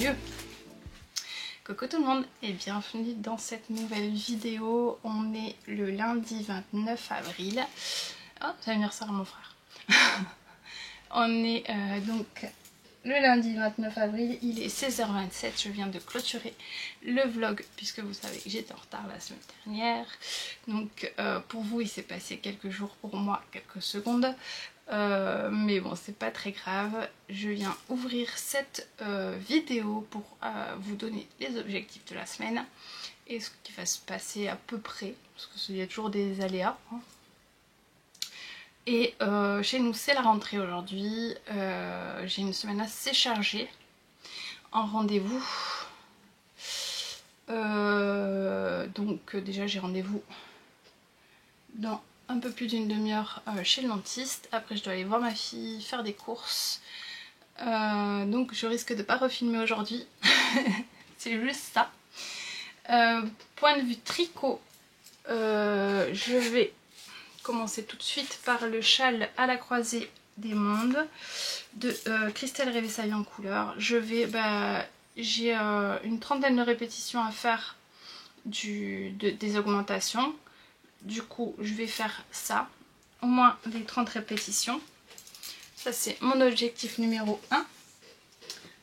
mieux. Coucou tout le monde et bienvenue dans cette nouvelle vidéo. On est le lundi 29 avril. Oh, c'est l'anniversaire à mon frère. On est donc le lundi 29 avril, il est 16h27. Je viens de clôturer le vlog puisque vous savez que j'étais en retard la semaine dernière. Donc pour vous il s'est passé quelques jours, pour moi quelques secondes. Mais bon, c'est pas très grave. Je viens ouvrir cette vidéo pour vous donner les objectifs de la semaine et ce qui va se passer à peu près, parce qu'il y a toujours des aléas, hein. Et chez nous c'est la rentrée aujourd'hui. J'ai une semaine assez chargée en rendez-vous. Donc déjà j'ai rendez-vous dans un peu plus d'une demi-heure chez le dentiste. Après je dois aller voir ma fille, faire des courses. Donc je risque de ne pas refilmer aujourd'hui. C'est juste ça. Point de vue tricot, je vais commencer tout de suite par le châle à la croisée des mondes de Christelle Révesailles en couleur. J'ai une trentaine de répétitions à faire des augmentations. Du coup je vais faire ça, au moins les 30 répétitions. Ça c'est mon objectif numéro 1.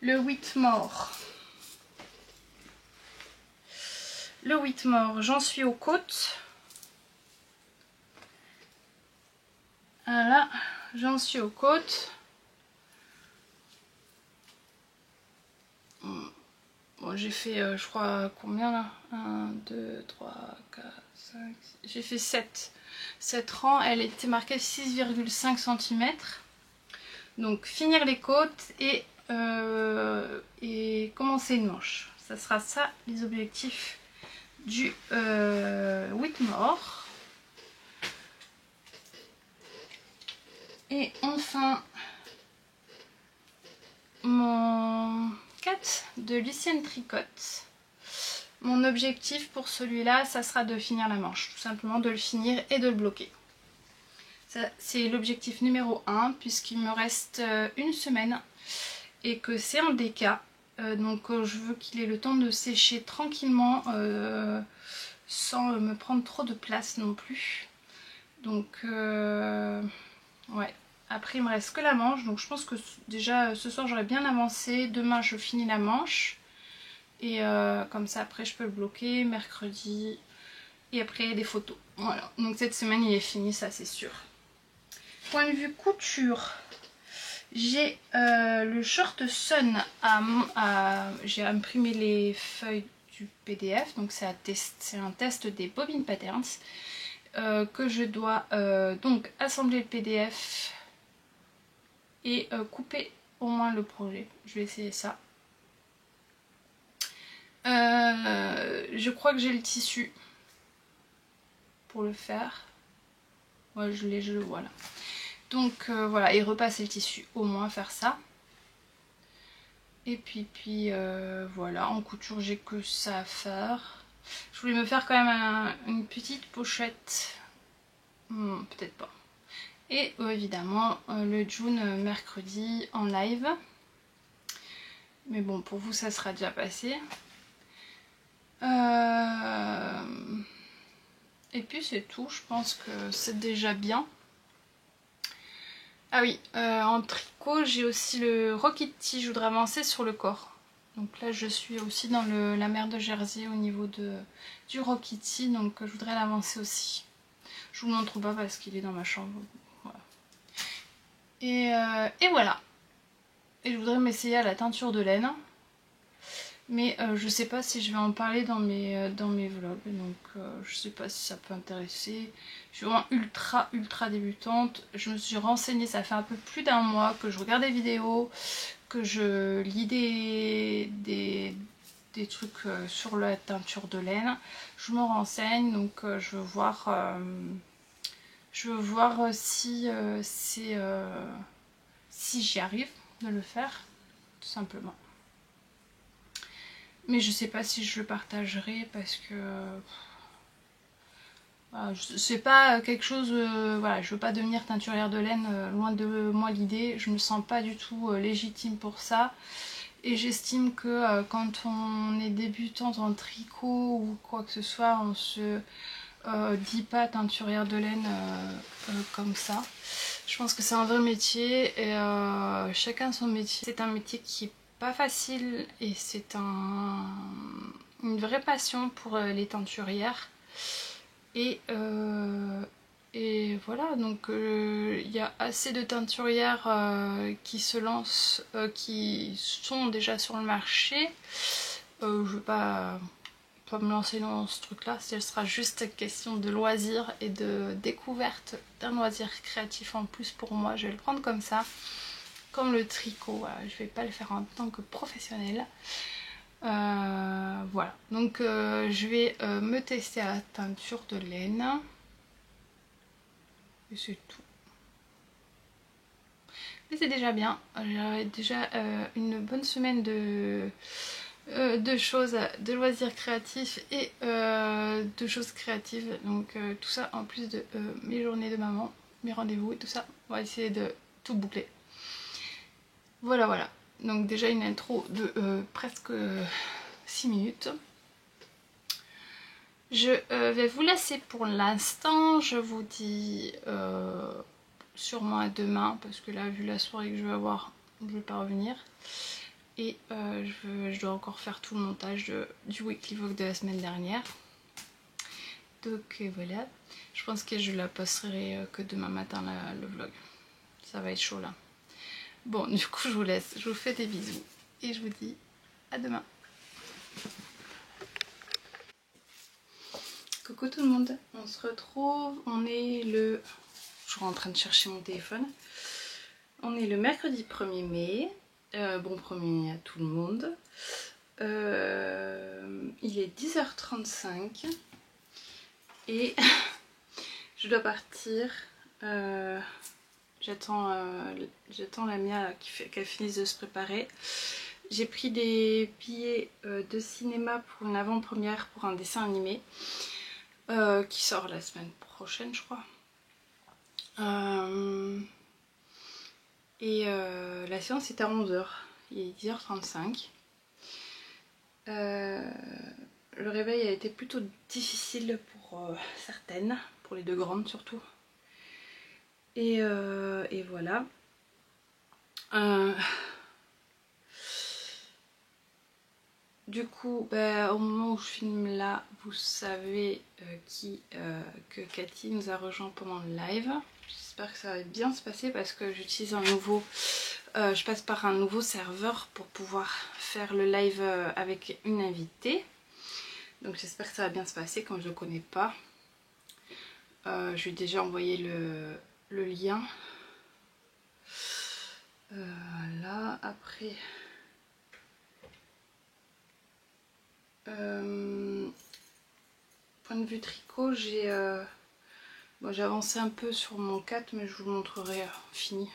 Le Whitmore. Le Whitmore, j'en suis aux côtes. Voilà, j'en suis aux côtes. Bon, j'ai fait, je crois, combien là? 1, 2, 3, 4, 5, 6. J'ai fait 7 rangs. Elle était marquée 6,5 cm. Donc, finir les côtes et commencer une manche. Ça sera ça, les objectifs du Whitmore. Et enfin, mon 4 de Lucienne Tricotte. Mon objectif pour celui-là, ça sera de finir la manche. Tout simplement de le finir et de le bloquer. C'est l'objectif numéro 1 puisqu'il me reste une semaine et que c'est en DK. Donc je veux qu'il ait le temps de sécher tranquillement sans me prendre trop de place non plus. Donc ouais. Après il me reste que la manche, donc je pense que déjà ce soir j'aurai bien avancé. Demain je finis la manche et comme ça après je peux le bloquer mercredi et après des photos. Voilà, donc cette semaine il est fini, ça c'est sûr. Point de vue couture, j'ai le short Sun j'ai imprimé les feuilles du PDF, donc c'est un test des Bobbin Patterns que je dois donc assembler le PDF et couper au moins le projet. Je vais essayer ça. Je crois que j'ai le tissu pour le faire. Ouais, je le vois là. Donc voilà, et repasser le tissu, au moins faire ça. Et puis voilà, en couture j'ai que ça à faire. Je voulais me faire quand même une petite pochette. Peut-être pas. Et évidemment le June mercredi en live. Mais bon, pour vous ça sera déjà passé. Et puis c'est tout, je pense que c'est déjà bien. Ah oui, en tricot j'ai aussi le Rokitty, je voudrais avancer sur le corps. Donc là je suis aussi dans la mer de Jersey au niveau du Rokitty, donc je voudrais l'avancer aussi. Je vous le montre pas parce qu'il est dans ma chambre. Voilà. Et voilà. Et je voudrais m'essayer à la teinture de laine. Mais je sais pas si je vais en parler dans mes vlogs, donc je sais pas si ça peut intéresser. Je suis vraiment ultra débutante. Je me suis renseignée, ça fait un peu plus d'un mois que je regarde des vidéos, que je lis des trucs sur la teinture de laine. Je me renseigne, donc je veux voir si j'y arrive de le faire, tout simplement. Mais je sais pas si je le partagerai parce que voilà, c'est pas quelque chose, voilà, je veux pas devenir teinturière de laine, loin de moi l'idée, je me sens pas du tout légitime pour ça. Et j'estime que quand on est débutante en tricot ou quoi que ce soit, on se dit pas teinturière de laine comme ça. Je pense que c'est un vrai métier et chacun son métier. C'est un métier qui est pas facile et c'est une vraie passion pour les teinturières. Et voilà, donc il y a assez de teinturières qui se lancent, qui sont déjà sur le marché. Je ne veux pas me lancer dans ce truc-là, ce sera juste question de loisir et de découverte d'un loisir créatif en plus pour moi. Je vais le prendre comme ça, comme le tricot. Voilà. Je vais pas le faire en tant que professionnel. Voilà, donc je vais me tester à la teinture de laine. Et c'est tout. Mais c'est déjà bien. J'ai déjà une bonne semaine de choses, de loisirs créatifs et de choses créatives. Donc tout ça en plus de mes journées de maman, mes rendez-vous et tout ça. On va essayer de tout boucler. Voilà, voilà. Donc déjà une intro de presque 6 minutes. Je vais vous laisser pour l'instant. Je vous dis sûrement à demain parce que là, vu la soirée que je vais avoir, je ne vais pas revenir. Et je dois encore faire tout le montage du weekly vlog de la semaine dernière. Donc voilà. Je pense que je la posterai que demain matin le vlog. Ça va être chaud là. Bon, du coup, je vous laisse. Je vous fais des bisous. Et je vous dis à demain. Coucou tout le monde, on se retrouve, on est le... Je suis en train de chercher mon téléphone. On est le mercredi 1er mai, bon 1er mai à tout le monde. Il est 10h35 et je dois partir. J'attends la Mia qu'elle finisse de se préparer. J'ai pris des billets de cinéma pour une avant-première pour un dessin animé. Qui sort la semaine prochaine je crois. La séance est à 11h, il est 10h35. Le réveil a été plutôt difficile pour certaines, pour les deux grandes surtout. Et voilà. Du coup, au moment où je filme là, vous savez que Cathy nous a rejoint pendant le live. J'espère que ça va bien se passer parce que j'utilise un nouveau... je passe par un nouveau serveur pour pouvoir faire le live avec une invitée. Donc j'espère que ça va bien se passer comme je ne le connais pas. Je lui ai déjà envoyé le lien. Là, après... point de vue tricot, j'ai avancé un peu sur mon 4 mais je vous le montrerai fini.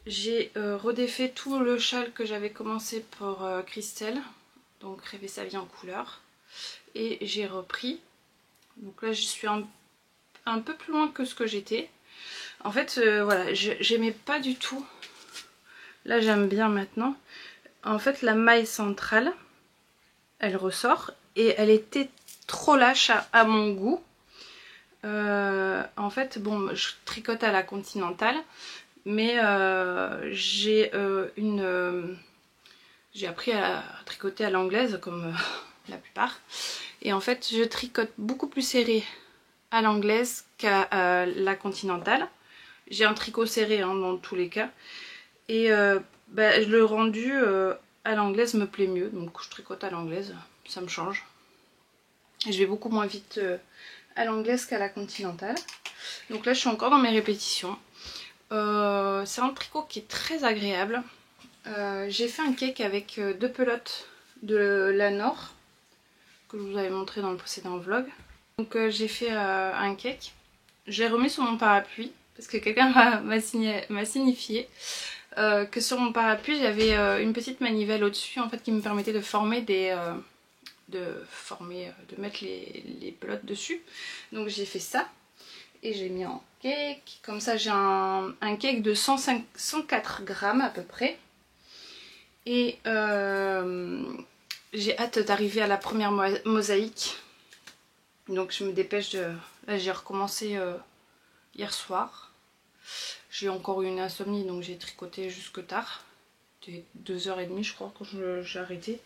J'ai redéfait tout le châle que j'avais commencé pour Christelle, donc Rêver sa vie en couleur, et j'ai repris. Donc là je suis un peu plus loin que ce que j'étais. En fait voilà, j'aimais pas du tout. Là j'aime bien maintenant. En fait la maille centrale, elle ressort et elle était trop lâche à mon goût. En fait bon, je tricote à la continentale, mais j'ai appris à tricoter à l'anglaise comme la plupart, et en fait je tricote beaucoup plus serré à l'anglaise qu'à la continentale. J'ai un tricot serré hein, dans tous les cas, et le rendu à l'anglaise me plaît mieux, donc je tricote à l'anglaise, ça me change. Et je vais beaucoup moins vite à l'anglaise qu'à la continentale. Donc là je suis encore dans mes répétitions. C'est un tricot qui est très agréable. J'ai fait un cake avec deux pelotes de la Nord que je vous avais montré dans le précédent vlog. Donc j'ai fait un cake. J'ai remis sur mon parapluie parce que quelqu'un m'a signifié que sur mon parapluie j'avais une petite manivelle au-dessus en fait qui me permettait de former de mettre les pelotes dessus. Donc j'ai fait ça et j'ai mis en cake. Comme ça j'ai un cake de 104 grammes à peu près. Et j'ai hâte d'arriver à la première mosaïque. Donc je me dépêche de... Là j'ai recommencé hier soir. J'ai encore eu une insomnie donc j'ai tricoté jusque tard. C'était 2h30 je crois quand j'ai arrêté.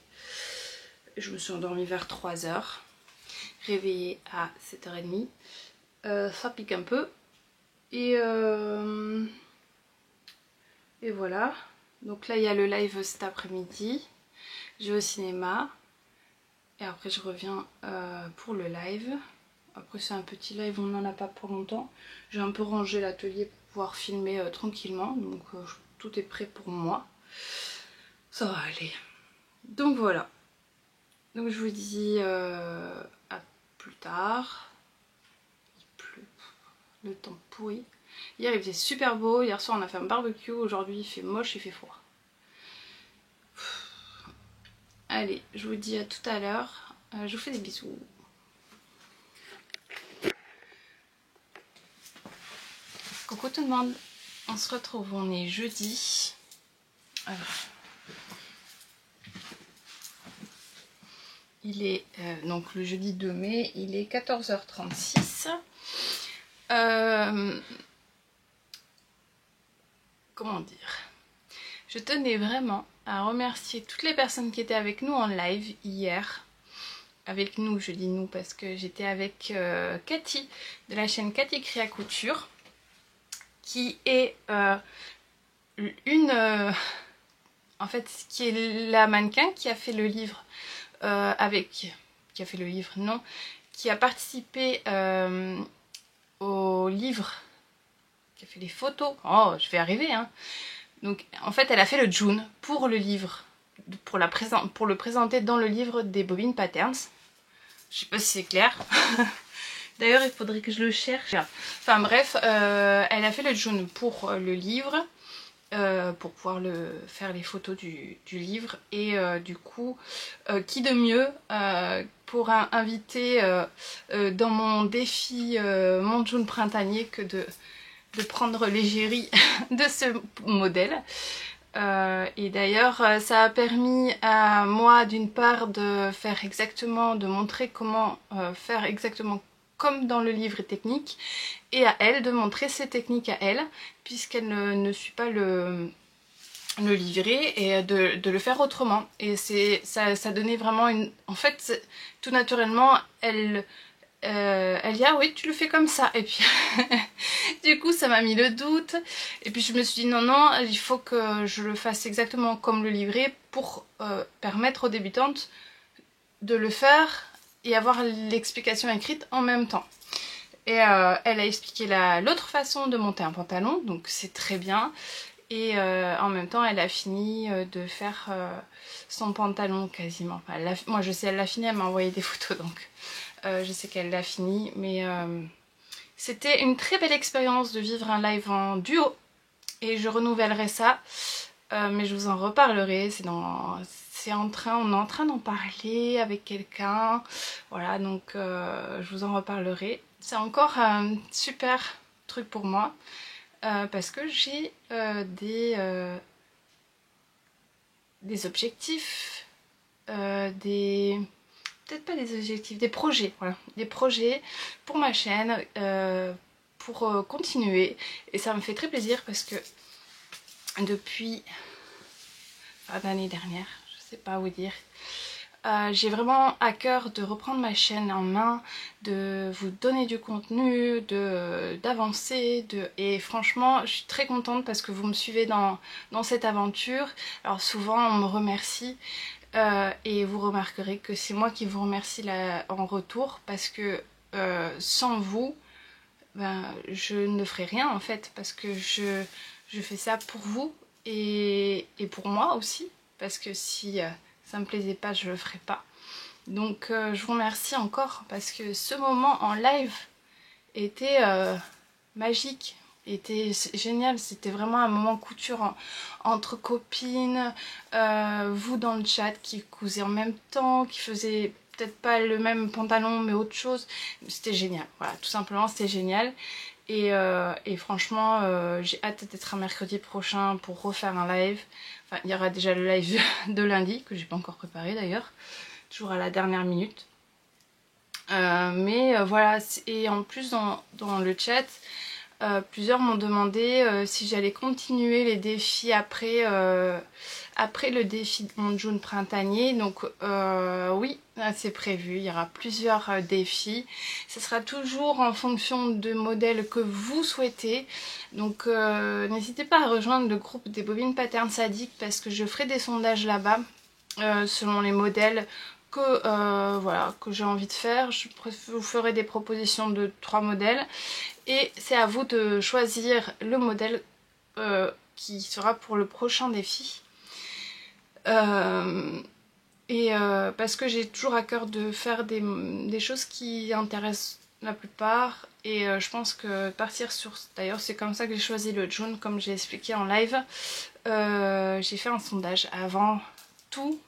Je me suis endormie vers 3h. Réveillée à 7h30. Ça pique un peu. Et voilà. Donc là il y a le live cet après-midi. Je vais au cinéma. Et après je reviens pour le live. Après c'est un petit live, on n'en a pas pour longtemps. J'ai un peu rangé l'atelier pour pouvoir filmer tranquillement. Donc tout est prêt pour moi. Ça va aller. Donc voilà. Donc je vous dis à plus tard. Il pleut. Le temps pourri. Hier il faisait super beau. Hier soir on a fait un barbecue. Aujourd'hui il fait moche, il fait froid. Allez, je vous dis à tout à l'heure. Je vous fais des bisous. Coucou tout le monde. On se retrouve, on est jeudi. Alors. Il est donc le jeudi 2 mai, il est 14h36. Comment dire? Je tenais vraiment à remercier toutes les personnes qui étaient avec nous en live hier. Avec nous, je dis nous parce que j'étais avec Cathy de la chaîne Cathy Créa Couture, qui est en fait, qui est la mannequin qui a fait le livre qui a participé au livre, qui a fait les photos. Oh, je vais arriver, hein. Donc, en fait, elle a fait le June pour le livre, pour le présenter dans le livre des bobines patterns. Je sais pas si c'est clair. D'ailleurs, il faudrait que je le cherche. Enfin bref, elle a fait le June pour le livre. Pour pouvoir faire les photos du livre et du coup qui de mieux pour inviter dans mon défi mon June printanier que de prendre l'égérie de ce modèle. Et d'ailleurs ça a permis à moi d'une part de faire exactement, de montrer comment faire exactement comme dans le livre technique, et à elle de montrer ses techniques à elle, puisqu'elle ne suit pas le livret, et de le faire autrement. Et ça donnait vraiment une... En fait, tout naturellement, elle dit ah oui tu le fais comme ça, et puis du coup ça m'a mis le doute, et puis je me suis dit non, il faut que je le fasse exactement comme le livret pour permettre aux débutantes de le faire et avoir l'explication écrite en même temps. Et elle a expliqué l'autre façon de monter un pantalon, donc c'est très bien. Et en même temps elle a fini de faire son pantalon quasiment. Enfin, moi je sais, elle l'a fini, elle m'a envoyé des photos, donc je sais qu'elle l'a fini. Mais c'était une très belle expérience de vivre un live en duo, et je renouvellerai ça. Mais je vous en reparlerai, on est en train d'en parler avec quelqu'un, voilà, donc je vous en reparlerai. C'est encore un super truc pour moi, parce que j'ai des objectifs, peut-être pas des objectifs, des projets, voilà, des projets pour ma chaîne, pour continuer, et ça me fait très plaisir parce que depuis l'année dernière, je sais pas vous dire, j'ai vraiment à cœur de reprendre ma chaîne en main, de vous donner du contenu, d'avancer, et franchement je suis très contente parce que vous me suivez dans cette aventure. Alors souvent on me remercie, et vous remarquerez que c'est moi qui vous remercie en retour, parce que sans vous, ben, je ne ferai rien en fait, parce que je fais ça pour vous et pour moi aussi, parce que si ça me plaisait pas, je le ferais pas. Donc je vous remercie encore, parce que ce moment en live était magique, était génial. C'était vraiment un moment couture entre copines, vous dans le chat qui cousez en même temps, qui faisait peut-être pas le même pantalon mais autre chose. C'était génial, voilà, tout simplement c'était génial. Et franchement, j'ai hâte d'être un mercredi prochain pour refaire un live. Enfin, il y aura déjà le live de lundi, que j'ai pas encore préparé d'ailleurs. Toujours à la dernière minute. Voilà, et en plus dans le chat, plusieurs m'ont demandé si j'allais continuer les défis après le défi de mon June printanier. Donc oui, c'est prévu, il y aura plusieurs défis. Ce sera toujours en fonction de modèles que vous souhaitez. Donc n'hésitez pas à rejoindre le groupe des bobines patterns sadiques parce que je ferai des sondages là-bas selon les modèles voilà, que j'ai envie de faire. Je vous ferai des propositions de 3 modèles et c'est à vous de choisir le modèle qui sera pour le prochain défi. Parce que j'ai toujours à cœur de faire des choses qui intéressent la plupart et je pense que partir sur... D'ailleurs c'est comme ça que j'ai choisi le June, comme j'ai expliqué en live. J'ai fait un sondage avant tout.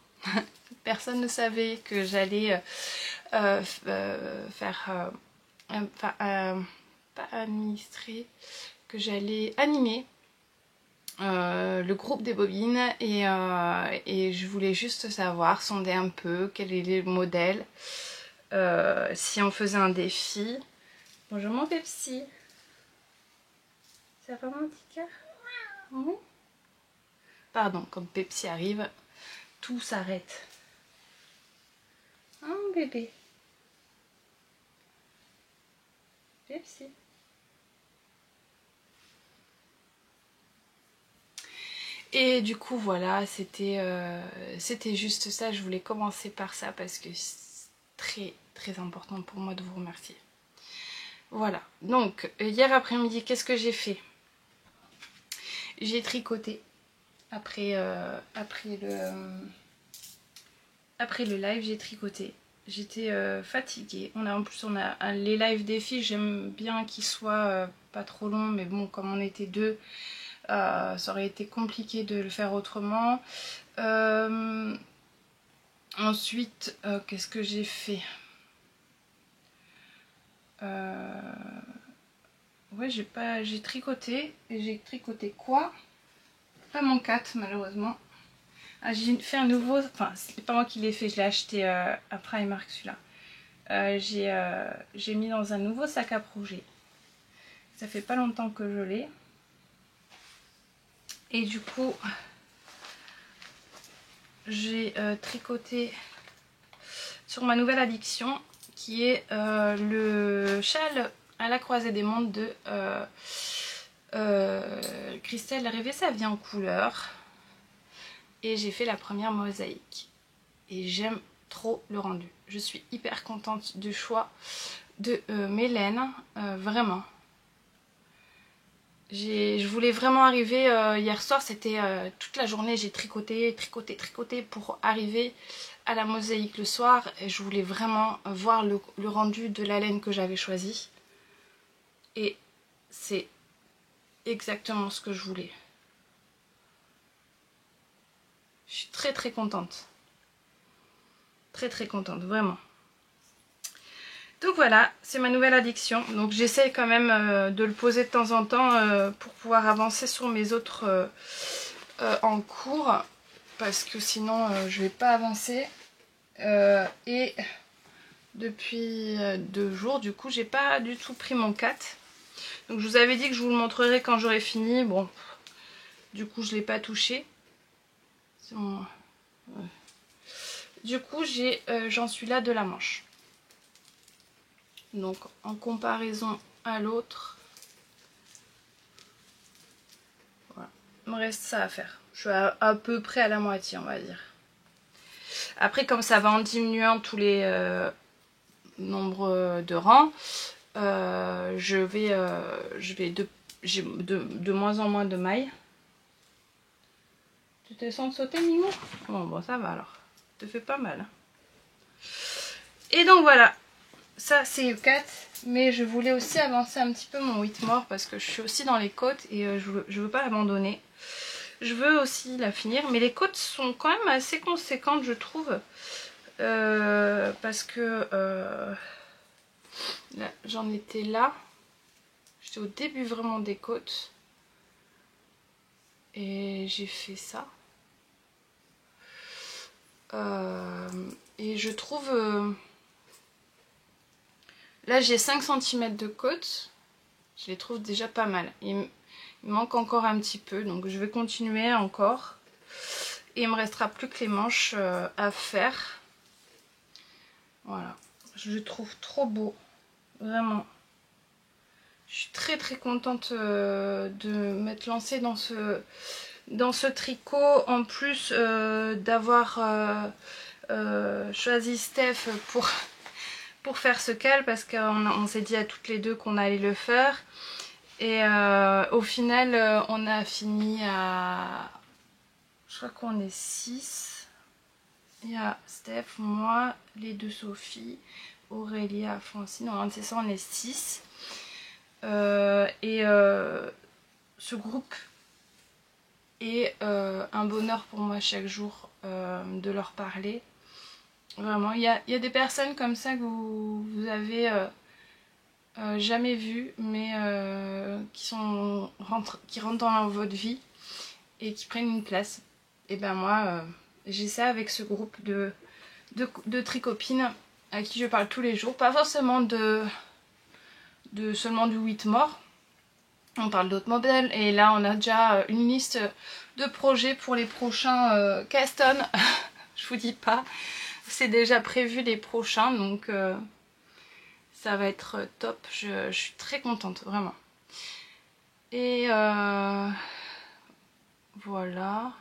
Personne ne savait que j'allais faire... pas administrer, que j'allais animer le groupe des bobines et je voulais juste savoir, sonder un peu quel est le modèle, si on faisait un défi. Bonjour mon Pepsi, ça va mon petit cœur? Oui. Pardon, comme Pepsi arrive, tout s'arrête. Hein bébé? Pepsi. Et du coup voilà, c'était juste ça, je voulais commencer par ça parce que c'est très très important pour moi de vous remercier. Voilà, donc hier après-midi, qu'est-ce que j'ai fait? J'ai tricoté après le live, j'ai tricoté. J'étais fatiguée. En plus on a les live défis, j'aime bien qu'ils soient pas trop longs, mais bon, comme on était deux, ça aurait été compliqué de le faire autrement. Ensuite, qu'est-ce que j'ai fait? Ouais, j'ai tricoté. Et j'ai tricoté quoi? Pas mon 4 malheureusement. Ah, j'ai fait un nouveau... Enfin, c'est pas moi qui l'ai fait, je l'ai acheté à Primark celui-là. J'ai mis dans un nouveau sac à projet. Ça fait pas longtemps que je l'ai. Et du coup, j'ai tricoté sur ma nouvelle addiction qui est le châle à la croisée des mondes de Christelle Rêver sa vie en couleur. Et j'ai fait la première mosaïque. Et j'aime trop le rendu. Je suis hyper contente du choix de mes laines, vraiment. Je voulais vraiment arriver, hier soir c'était toute la journée, j'ai tricoté pour arriver à la mosaïque le soir. Et je voulais vraiment voir le rendu de la laine que j'avais choisi. Et c'est exactement ce que je voulais. Je suis très très contente. Très très contente, vraiment. Donc voilà, c'est ma nouvelle addiction. Donc j'essaie quand même de le poser de temps en temps pour pouvoir avancer sur mes autres en cours. Parce que sinon je vais pas avancer. Et depuis 2 jours, du coup, j'ai pas du tout pris mon 4. Donc je vous avais dit que je vous le montrerai quand j'aurai fini. Bon, du coup, je l'ai pas touché. Bon, ouais. Du coup, j'en suis là de la manche. Donc en comparaison à l'autre, voilà, il me reste ça à faire. Je suis à peu près à la moitié, on va dire. Après, comme ça va en diminuant tous les nombres de rangs, j'ai de moins en moins de mailles. Tu te sens sauter, Mimou? Bon, ça va alors. Ça te fait pas mal. Et donc voilà. Ça c'est 4, mais je voulais aussi avancer un petit peu mon Whitmore parce que je suis aussi dans les côtes et je veux pas l'abandonner. Je veux aussi la finir, mais les côtes sont quand même assez conséquentes je trouve. Parce que j'en étais là. Je J'étais au début vraiment des côtes. Et j'ai fait ça. Et je trouve... là j'ai 5 cm de côte. Je les trouve déjà pas mal. Il manque encore un petit peu. Donc je vais continuer encore. Et il me restera plus que les manches à faire. Voilà. Je le trouve trop beau. Vraiment. Je suis très très contente de m'être lancée dans ce tricot. En plus d'avoir choisi Steph pour faire ce cal. Parce qu'on s'est dit à toutes les deux qu'on allait le faire. Et au final on a fini à... Je crois qu'on est 6. Il y a Steph, moi, les deux Sophie, Aurélia, Francine. Non, c'est ça, on est 6. Ce groupe est un bonheur pour moi chaque jour de leur parler. Vraiment, il y a des personnes comme ça que vous avez jamais vues, mais qui rentrent dans votre vie et qui prennent une place. Et ben moi, j'ai ça avec ce groupe de tricopines à qui je parle tous les jours. Pas forcément seulement du Whitmore. On parle d'autres modèles. Et là, on a déjà une liste de projets pour les prochains Caston. Je vous dis pas. C'est déjà prévu les prochains. Donc, ça va être top. Je suis très contente, vraiment. Et voilà.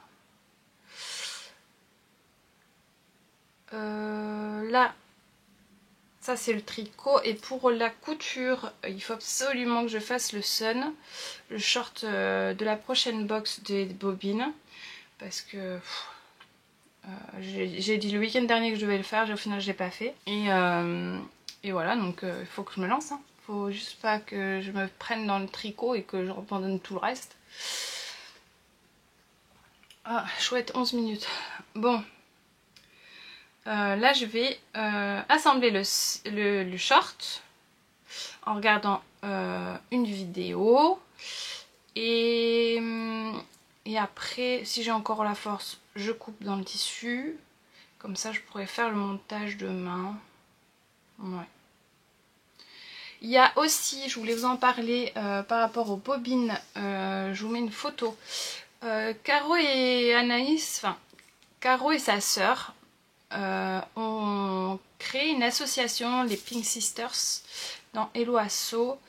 Là, ça c'est le tricot. Et pour la couture, il faut absolument que je fasse le sun, le short de la prochaine box des bobines. Parce que j'ai dit le week-end dernier que je devais le faire, au final je l'ai pas fait. Et voilà, donc il faut que je me lance. Hein. Faut juste pas que je me prenne dans le tricot et que je abandonne tout le reste. Ah, chouette, 11 minutes. Bon. Là je vais assembler le short en regardant une vidéo et après si j'ai encore la force je coupe dans le tissu, comme ça je pourrais faire le montage demain. Ouais. Il y a aussi, je voulais vous en parler par rapport aux bobines, je vous mets une photo. Caro et Anaïs, enfin Caro et sa sœur ont créé une association, les Pink Sisters, dans Hello Asso,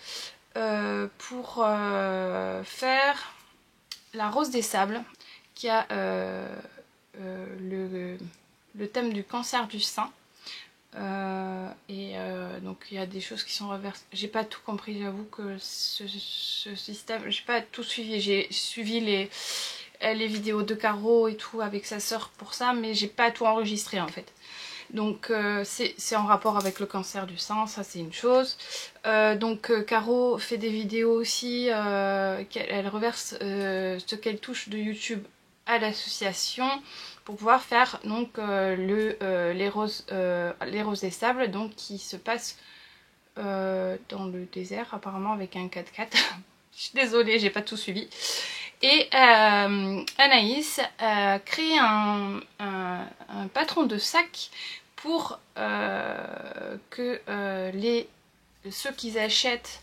pour faire la Rose des Sables, qui a le thème du cancer du sein. Donc il y a des choses qui sont reversées. J'ai pas tout compris, j'avoue que ce système, j'ai pas tout suivi. J'ai suivi les vidéos de Caro et tout avec sa sœur pour ça, mais j'ai pas tout enregistré en fait. Donc c'est en rapport avec le cancer du sein, ça c'est une chose. Caro fait des vidéos aussi, elle reverse ce qu'elle touche de YouTube à l'association pour pouvoir faire donc les roses des sables, donc qui se passe dans le désert apparemment avec un 4x4. Je suis désolée, j'ai pas tout suivi. Et Anaïs a créé un patron de sac pour que ceux qui achètent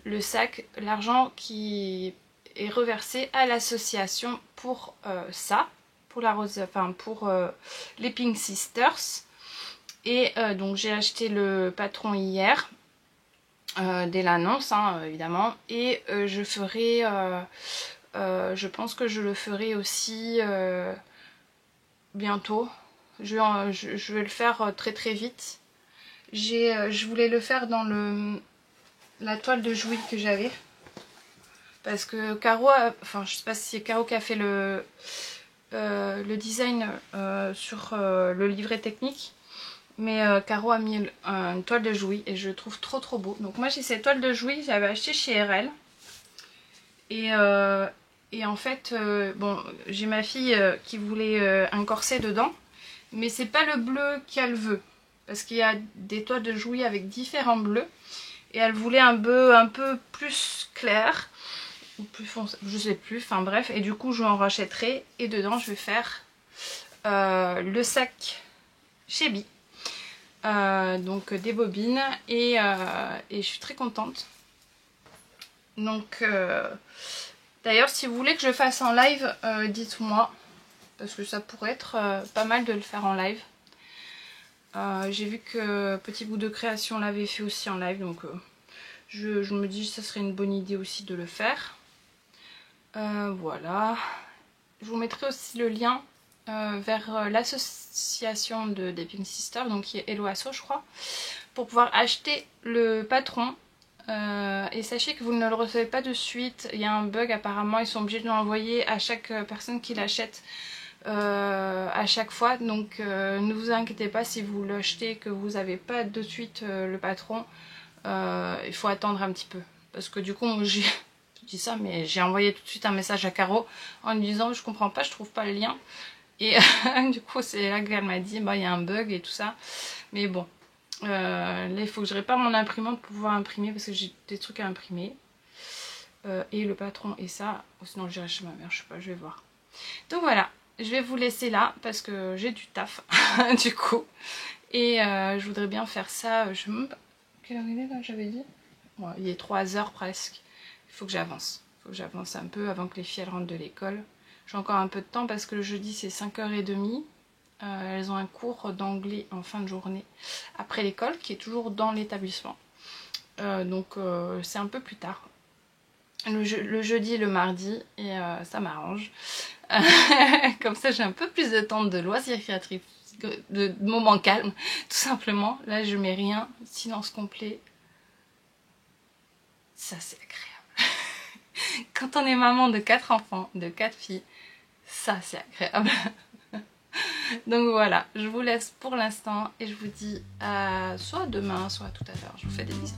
le sac, l'argent qui est reversé à l'association pour ça, pour la rose, enfin pour les Pink Sisters. Et donc j'ai acheté le patron hier, dès l'annonce hein, évidemment, et je ferai, je pense que je le ferai aussi bientôt. Je vais le faire très très vite. Je voulais le faire dans la toile de Jouy que j'avais. Parce que Caro, enfin je sais pas si c'est Caro qui a fait le design sur le livret technique. Mais Caro a mis une toile de Jouy et je le trouve trop trop beau. Donc moi j'ai cette toile de Jouy, j'avais acheté chez RL. Et en fait, bon, j'ai ma fille qui voulait un corset dedans. Mais c'est pas le bleu qu'elle veut. Parce qu'il y a des toiles de Jouy avec différents bleus. et elle voulait un peu plus clair ou plus foncé, je sais plus, enfin bref, et du coup je en rachèterai et dedans je vais faire le sac Shebi, donc des bobines et je suis très contente. Donc d'ailleurs si vous voulez que je fasse en live, dites-moi, parce que ça pourrait être pas mal de le faire en live. J'ai vu que Petit Bout de Création l'avait fait aussi en live, donc je me dis que ça serait une bonne idée aussi de le faire. Voilà, je vous mettrai aussi le lien vers l'association des Pink Sisters, donc qui est Hello Asso je crois, pour pouvoir acheter le patron. Et sachez que vous ne le recevez pas de suite, il y a un bug apparemment, ils sont obligés de l'envoyer à chaque personne qui l'achète à chaque fois, donc ne vous inquiétez pas si vous l'achetez et que vous n'avez pas de suite le patron, il faut attendre un petit peu, parce que du coup j'ai dit ça, mais j'ai envoyé tout de suite un message à Caro en lui disant je comprends pas, je trouve pas le lien, et du coup c'est là qu'elle m'a dit bah il y a un bug et tout ça, mais bon là il faut que je répare mon imprimante pour pouvoir imprimer parce que j'ai des trucs à imprimer, et le patron et ça, ou sinon j'irai chez ma mère, je sais pas, je vais voir. Donc voilà, je vais vous laisser là parce que j'ai du taf du coup, et je voudrais bien faire ça. Je me... Quelle heure il est là, j'avais dit? Bon, il est 3 h presque. Il faut que j'avance. Il faut que j'avance un peu avant que les filles elles rentrent de l'école. J'ai encore un peu de temps parce que le jeudi c'est 5h30. Elles ont un cours d'anglais en fin de journée après l'école qui est toujours dans l'établissement. Donc c'est un peu plus tard. Le jeudi et le mardi, et ça m'arrange. Comme ça j'ai un peu plus de temps de loisirs créatifs, de moments calmes, tout simplement. Là je mets rien, silence complet. Ça c'est agréable. Quand on est maman de 4 enfants, de 4 filles, ça c'est agréable. Donc voilà, je vous laisse pour l'instant et je vous dis à soit demain, soit tout à l'heure. Je vous fais des bisous.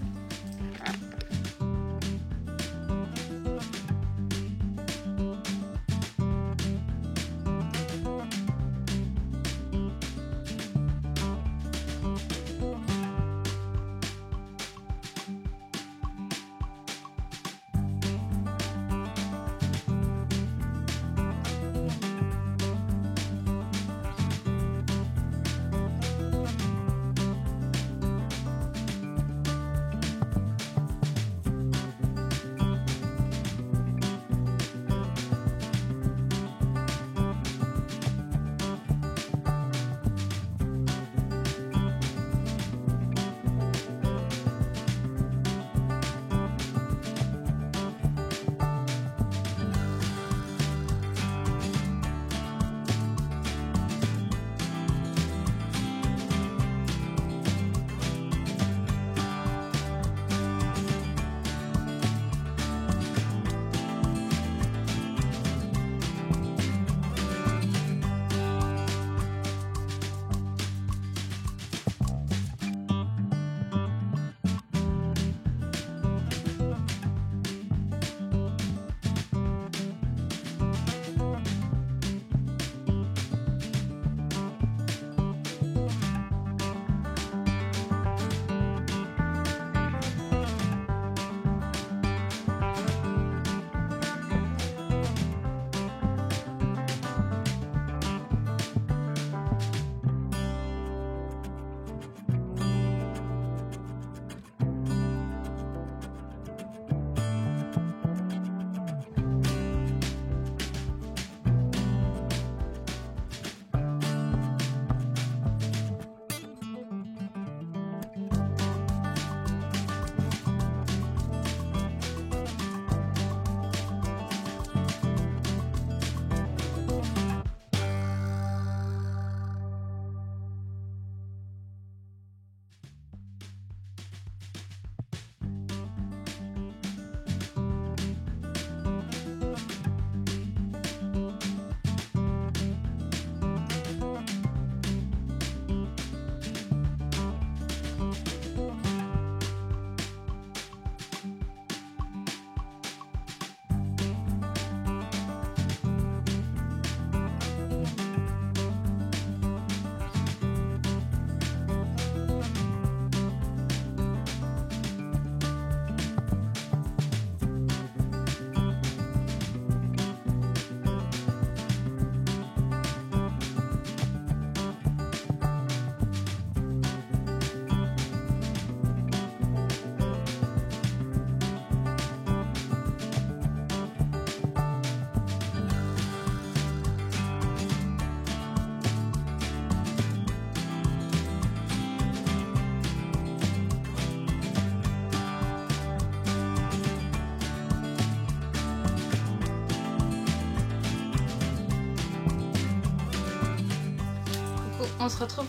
coup on se retrouve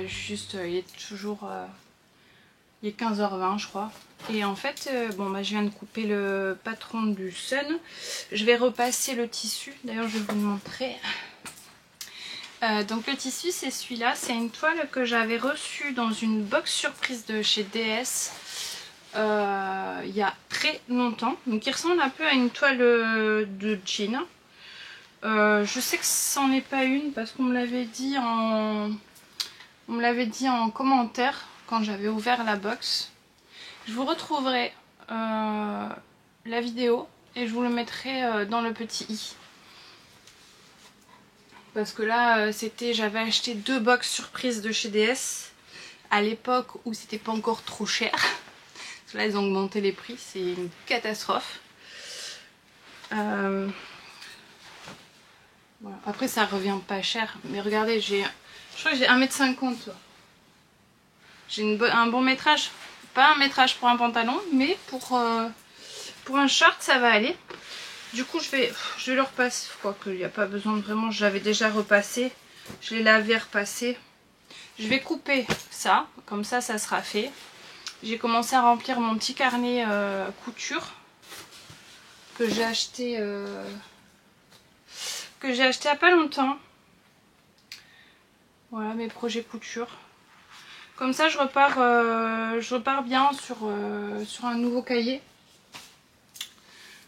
juste, il est toujours, il est 15h20 je crois. Et en fait, bon bah je viens de couper le patron du Sun. Je vais repasser le tissu, d'ailleurs je vais vous le montrer. Donc le tissu c'est celui-là, c'est une toile que j'avais reçue dans une box surprise de chez DS il y a très longtemps. Donc il ressemble un peu à une toile de jean. Je sais que c'en est pas une parce qu'on me l'avait dit en commentaire quand j'avais ouvert la box. Je vous retrouverai la vidéo et je vous le mettrai dans le petit i. Parce que là j'avais acheté 2 box surprises de chez DS à l'époque où c'était pas encore trop cher. Parce que là ils ont augmenté les prix, c'est une catastrophe. Voilà. Après ça revient pas cher, mais regardez, je crois que j'ai 1,50 m. J'ai un bon métrage, pas un métrage pour un pantalon, mais pour un short ça va aller. Du coup je vais le repasser, je crois qu'il n'y a pas besoin de vraiment, je l'avais déjà repassé, je l'ai lavé, repassé. Je vais couper ça, comme ça ça sera fait. J'ai commencé à remplir mon petit carnet couture que j'ai acheté il n'y a pas longtemps. Voilà mes projets couture. Comme ça je repars bien sur un nouveau cahier.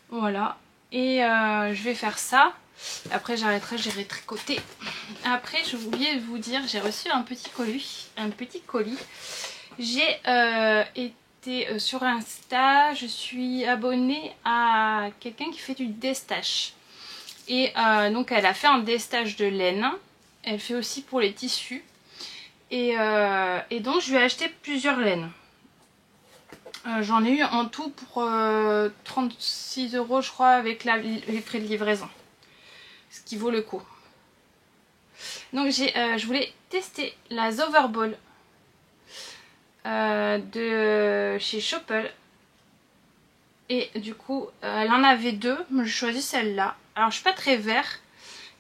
Voilà. Et je vais faire ça. Après j'arrêterai, j'irai tricoter. Après j'ai oublié de vous dire, j'ai reçu un petit colis. J'ai été sur Insta, je suis abonnée à quelqu'un qui fait du destache. Et donc elle a fait un destage de laine. Elle fait aussi pour les tissus. Et donc je lui ai acheté plusieurs laines. J'en ai eu en tout pour 36 € je crois avec les frais de livraison. Ce qui vaut le coup. Donc je voulais tester la Zoverball de chez Choppel. Et du coup elle en avait 2, mais j'ai choisi celle-là. Alors je suis pas très vert,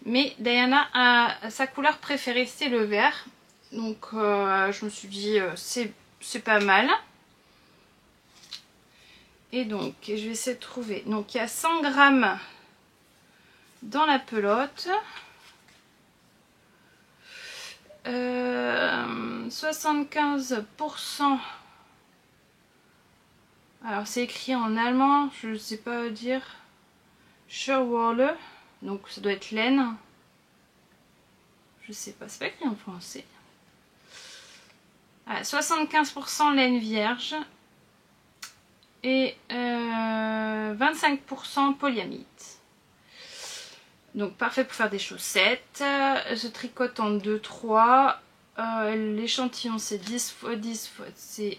mais Diana a sa couleur préférée, c'est le vert. Donc je me suis dit c'est pas mal. Et donc je vais essayer de trouver. Donc il y a 100 grammes dans la pelote. 75%. Alors c'est écrit en allemand, je ne sais pas dire. Sherwolle, donc ça doit être laine. Je sais pas, c'est pas écrit en français. Ah, 75% laine vierge et 25% polyamide. Donc parfait pour faire des chaussettes. Je tricote en 2-3. L'échantillon c'est 10 x 10 x c'est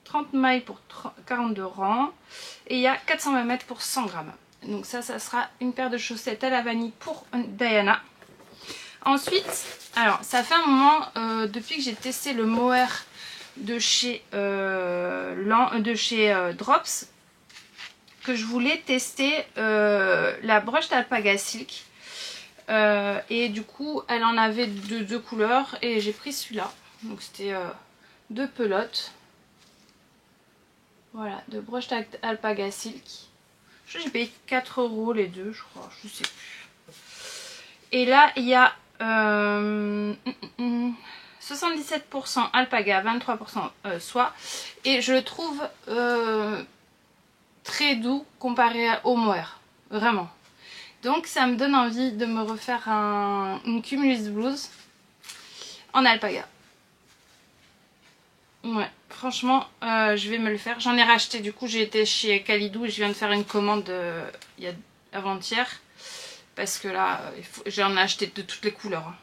30 mailles pour 42 rangs. Et il y a 420 mètres pour 100 grammes. Donc ça sera une paire de chaussettes à la vanille pour Diana. Ensuite, alors ça fait un moment depuis que j'ai testé le mohair de chez Drops, que je voulais tester la broche d'Alpaga Silk. Et du coup elle en avait de 2 couleurs et j'ai pris celui-là. Donc c'était 2 pelotes. Voilà, de broche d'Alpaga Silk. J'ai payé 4 € les deux, je crois, je sais plus. Et là il y a 77% alpaga, 23% soie. Et je le trouve très doux comparé au mohair. Vraiment. Donc ça me donne envie de me refaire une cumulus blouse en alpaga. Ouais, franchement, je vais me le faire. J'en ai racheté, du coup j'ai été chez Kalidou et je viens de faire une commande avant-hier. Parce que là, j'en ai acheté de toutes les couleurs.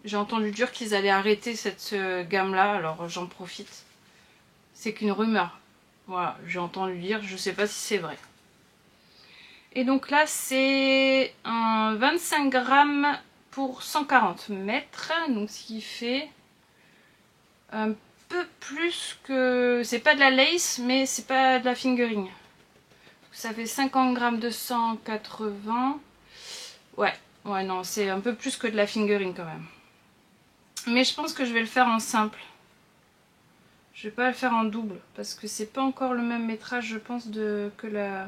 J'ai entendu dire qu'ils allaient arrêter cette gamme-là, alors j'en profite. C'est qu'une rumeur. Voilà, j'ai entendu dire, je sais pas si c'est vrai. Et donc là, c'est un 25 grammes pour 140 mètres. Donc ce qui fait un peu plus que... C'est pas de la lace, mais c'est pas de la fingering. Ça fait 50 grammes de 180. Ouais, non, c'est un peu plus que de la fingering quand même. Mais je pense que je vais le faire en simple. Je vais pas le faire en double parce que c'est pas encore le même métrage, je pense, que la...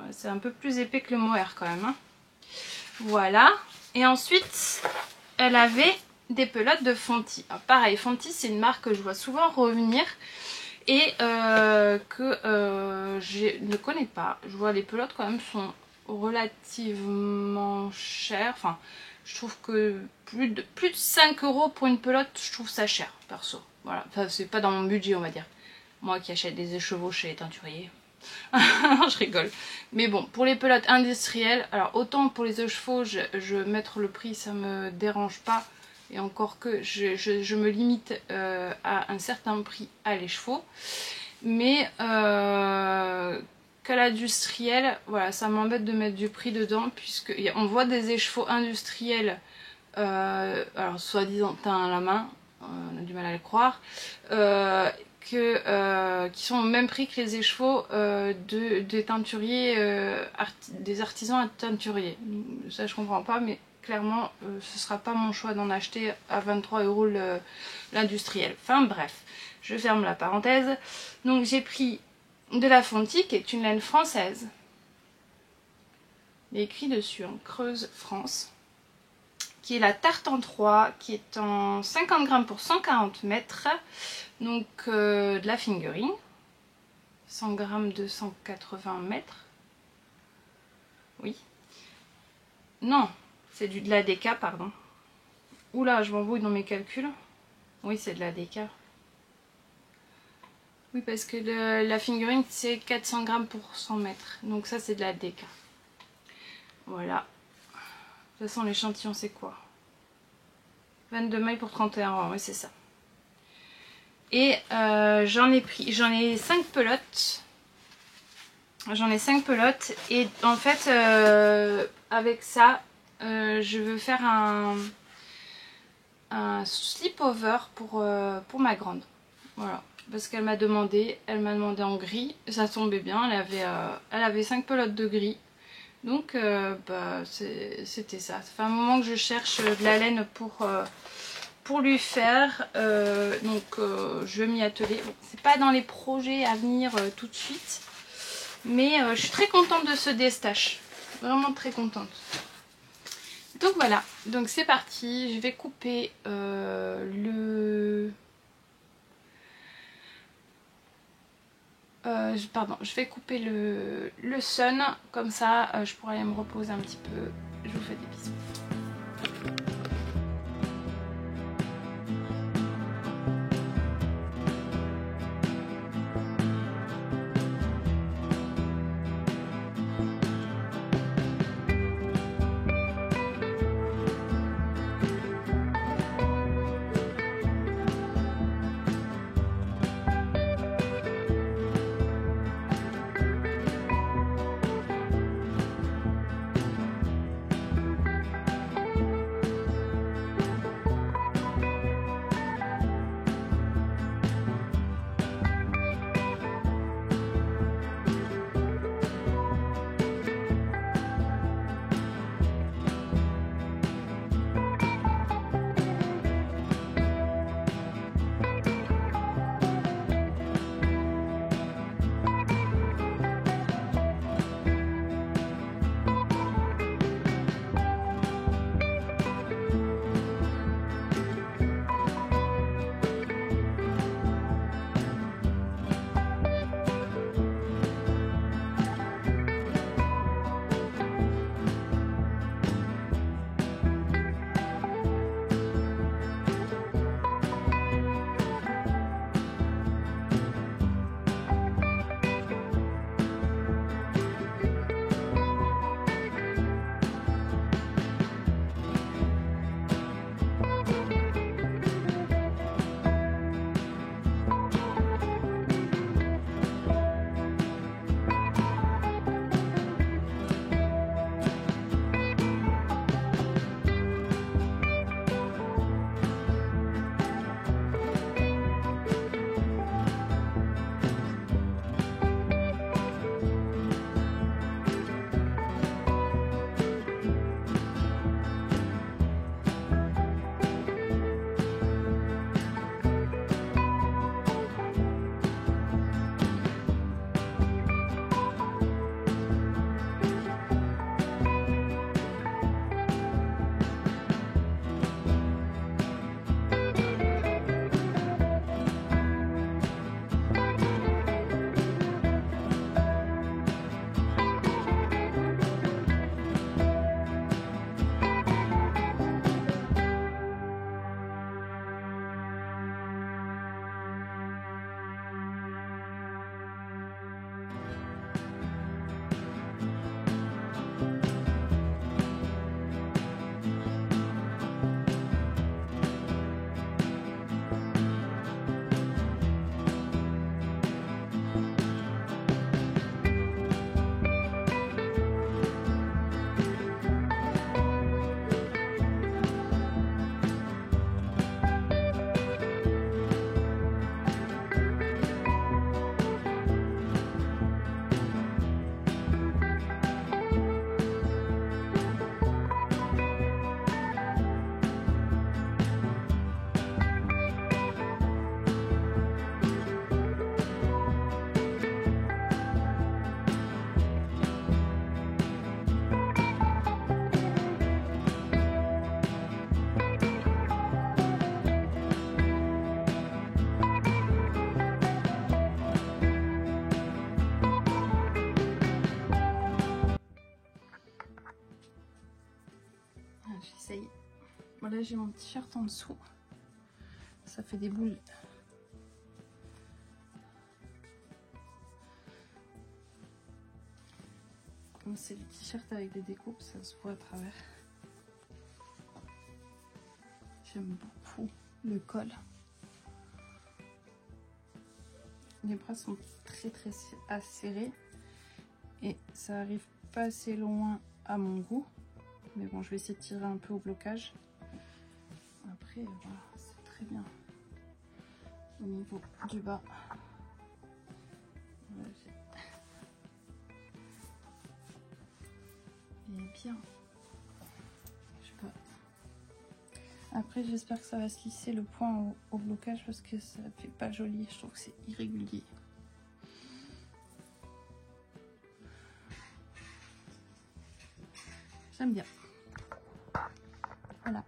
Ouais, c'est un peu plus épais que le mohair quand même. Hein. Voilà. Et ensuite, elle avait des pelotes de Fonty. Alors, pareil, Fonty, c'est une marque que je vois souvent revenir et que je ne connais pas. Je vois les pelotes quand même sont relativement chères. Enfin, je trouve que plus de 5 € pour une pelote, je trouve ça cher, perso. Voilà, enfin, c'est pas dans mon budget, on va dire. Moi qui achète des écheveaux chez les teinturiers. Je rigole. Mais bon, pour les pelotes industrielles, alors autant pour les écheveaux, mettre le prix, ça me dérange pas. Et encore que je me limite à un certain prix à l'écheveau. Mais qu'à l'industriel, voilà, ça m'embête de mettre du prix dedans, puisqu'on voit des écheveaux industriels, alors soi-disant teint à la main, on a du mal à le croire, qui sont au même prix que les écheveaux des teinturiers, des artisans teinturiers. Ça je comprends pas, mais clairement ce sera pas mon choix d'en acheter à 23 € l'industriel. Enfin bref, je ferme la parenthèse. Donc j'ai pris de la Fonty qui est une laine française. Il est écrit dessus en Creuse France. Qui est la Tartan-3, qui est en 50 grammes pour 140 mètres. Donc de la fingering. 100 grammes de 180 mètres. Oui. Non, c'est de la DK, pardon. Oula, je m'embrouille dans mes calculs. Oui, c'est de la DK. Oui, parce que la fingering, c'est 400 grammes pour 100 mètres. Donc ça, c'est de la DK. Voilà. De toute façon, l'échantillon, c'est quoi? 22 mailles pour 31 rangs, oui, c'est ça. Et j'en ai 5 pelotes. J'en ai 5 pelotes. Et en fait, avec ça, je veux faire un slip-over pour ma grande. Voilà. Parce qu'elle m'a demandé en gris. Ça tombait bien, elle avait 5 pelotes de gris. Donc c'était ça. Ça fait un moment que je cherche de la laine pour lui faire. Je vais m'y atteler. Bon, c'est pas dans les projets à venir tout de suite. Mais je suis très contente de ce destache. Vraiment très contente. Donc voilà. Donc c'est parti. Je vais couper je vais couper le sun, comme ça je pourrai aller me reposer un petit peu. Je vous fais des bisous. j'essaye. Voilà, j'ai mon t-shirt en dessous. Ça fait des boules. Comme c'est le t-shirt avec des découpes, ça se voit à travers. J'aime beaucoup le col. Les bras sont très serrés et ça arrive pas assez loin à mon goût. Mais bon, je vais essayer de tirer un peu au blocage. Après, voilà, c'est très bien. Au niveau du bas. Voilà, il est bien. Je sais pas. Après, j'espère que ça va se lisser le point au blocage parce que ça fait pas joli. Je trouve que c'est irrégulier. J'aime bien. Voilà.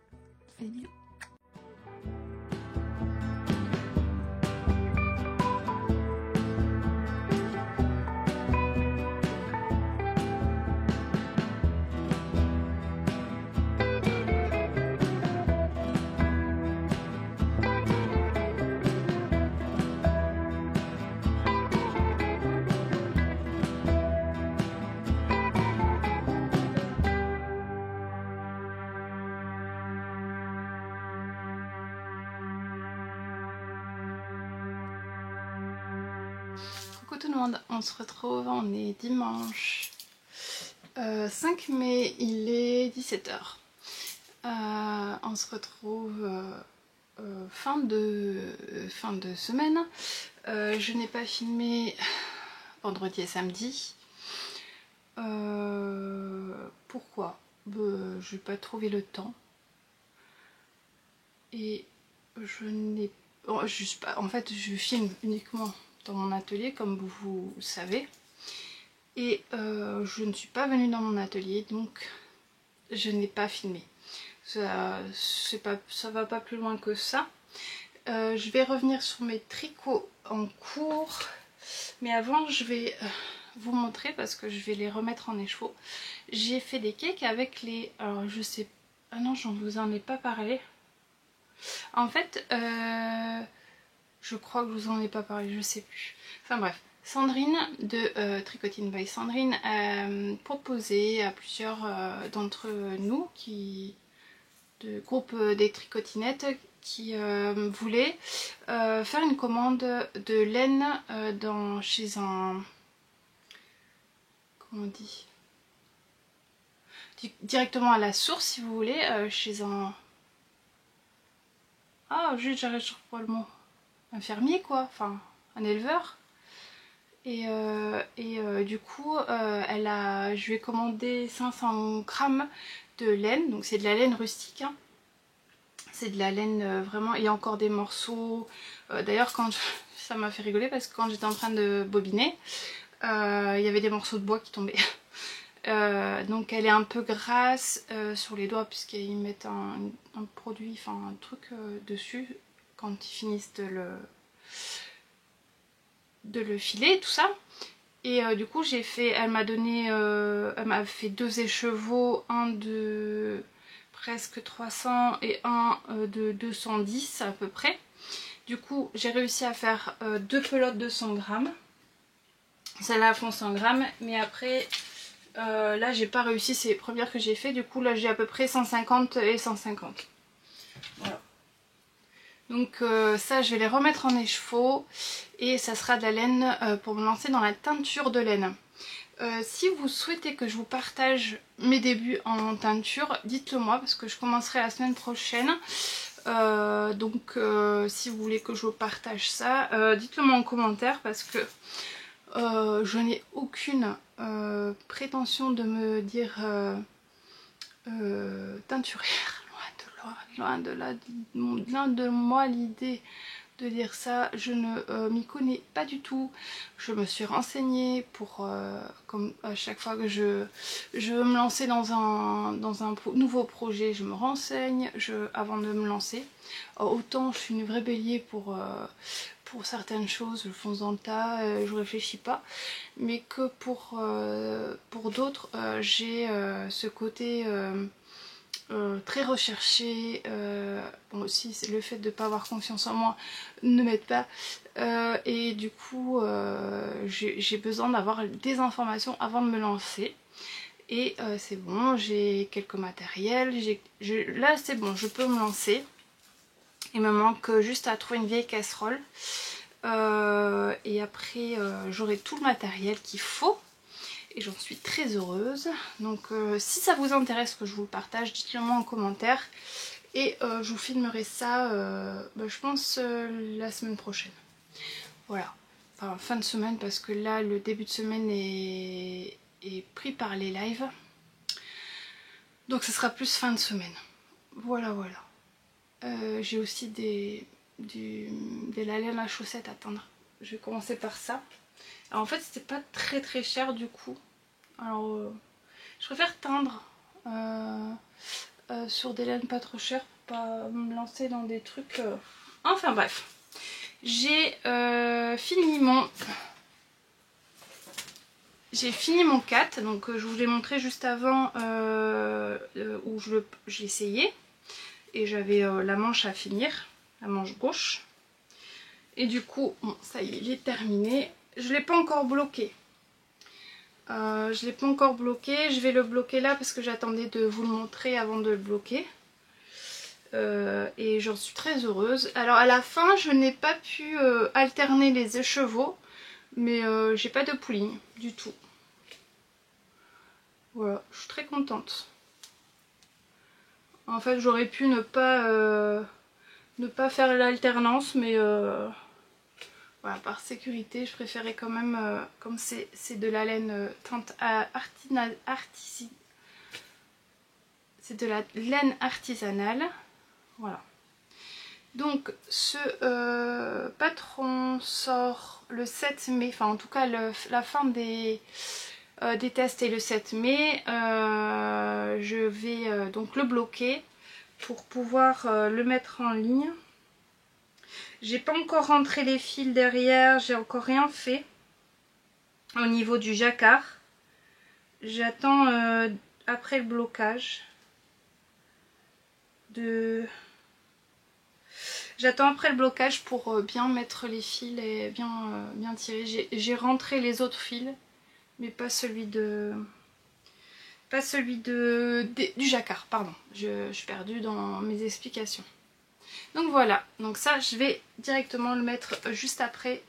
Fais des bisous. Coucou tout le monde, on se retrouve, on est dimanche 5 mai, il est 17 h. On se retrouve fin de semaine. Je n'ai pas filmé vendredi et samedi. Pourquoi? Je n'ai pas trouvé le temps. Et je n'ai juste pas. En fait, je filme uniquement dans mon atelier, comme vous savez. Et je ne suis pas venue dans mon atelier, donc je n'ai pas filmé. Ça va pas plus loin que ça. Je vais revenir sur mes tricots en cours. Mais avant, je vais vous montrer, parce que je vais les remettre en écheveau. J'ai fait des cakes avec les... Alors, je sais... Ah non, j'en vous en ai pas parlé. En fait, je crois que je vous en ai pas parlé, je sais plus. Enfin bref, Sandrine de Tricotine by Sandrine proposé à plusieurs d'entre nous, de groupe des tricotinettes, qui voulaient faire une commande de laine chez un... Comment on dit? Directement à la source, si vous voulez, chez un... Ah, juste, j'arrête sur pas le mot. Un fermier, quoi, enfin, un éleveur. Et du coup, je lui ai commandé 500 grammes de laine. Donc c'est de la laine rustique, hein. C'est de la laine vraiment, il y a encore des morceaux. D'ailleurs, ça m'a fait rigoler parce que quand j'étais en train de bobiner, il y avait des morceaux de bois qui tombaient. Donc elle est un peu grasse sur les doigts, puisqu'ils mettent un produit, enfin un truc dessus quand ils finissent de le filer, tout ça. Et du coup elle m'a fait 2 écheveaux, un de presque 300 et un de 210 à peu près. Du coup j'ai réussi à faire 2 pelotes de 100 grammes. Celles-là font 100 grammes, mais après là j'ai pas réussi, c'est les premières que j'ai fait. Du coup là j'ai à peu près 150 et 150. Voilà. Donc ça je vais les remettre en écheveau et ça sera de la laine pour me lancer dans la teinture de laine. Si vous souhaitez que je vous partage mes débuts en teinture, dites-le moi, parce que je commencerai la semaine prochaine. Donc si vous voulez que je vous partage ça, dites-le moi en commentaire, parce que je n'ai aucune prétention de me dire teinturière. Loin de moi l'idée de dire ça. Je ne m'y connais pas du tout. Je me suis renseignée pour, comme à chaque fois que je veux me lancer dans un nouveau projet, je me renseigne avant de me lancer. Autant je suis une vraie bélier pour certaines choses, je fonce dans le tas, je réfléchis pas, mais que pour d'autres, j'ai ce côté très recherché. Bon aussi le fait de ne pas avoir confiance en moi ne m'aide pas. Et du coup j'ai besoin d'avoir des informations avant de me lancer. Et c'est bon, j'ai quelques matériels. Là c'est bon, je peux me lancer. Il me manque juste à trouver une vieille casserole. Et après j'aurai tout le matériel qu'il faut. Et j'en suis très heureuse. Donc si ça vous intéresse que je vous le partage, dites-le moi en commentaire. Et je vous filmerai ça, je pense, la semaine prochaine. Voilà. Enfin, fin de semaine, parce que là, le début de semaine est pris par les lives. Donc ce sera plus fin de semaine. Voilà, voilà. J'ai aussi des la laine à chaussettes à teindre. Je vais commencer par ça. Alors, en fait, c'était pas très cher du coup. Alors, je préfère teindre sur des laines pas trop chères pour pas me lancer dans des trucs. Enfin bref, j'ai fini mon. J'ai fini mon 4, donc je vous l'ai montré juste avant où je l'essayais. Et j'avais la manche à finir, la manche gauche. Et du coup, bon, ça y est, il est terminé. Je ne l'ai pas encore bloqué. Je l'ai pas encore bloqué. Je vais le bloquer là parce que j'attendais de vous le montrer avant de le bloquer. Et j'en suis très heureuse. Alors à la fin, je n'ai pas pu alterner les écheveaux. Mais j'ai pas de pouline du tout. Voilà, je suis très contente. En fait, j'aurais pu ne pas faire l'alternance, mais voilà, par sécurité, je préférais quand même, comme c'est de la laine c'est de la laine artisanale. Voilà. Donc ce patron sort le 7 mai, enfin en tout cas la fin des tests est le 7 mai. Je vais donc le bloquer pour pouvoir le mettre en ligne. J'ai pas encore rentré les fils derrière, j'ai encore rien fait au niveau du jacquard. J'attends après le blocage J'attends après le blocage pour bien mettre les fils et bien tirer. J'ai rentré les autres fils, mais pas celui du jacquard, pardon. Je suis perdue dans mes explications. Donc voilà, donc ça je vais directement le mettre juste après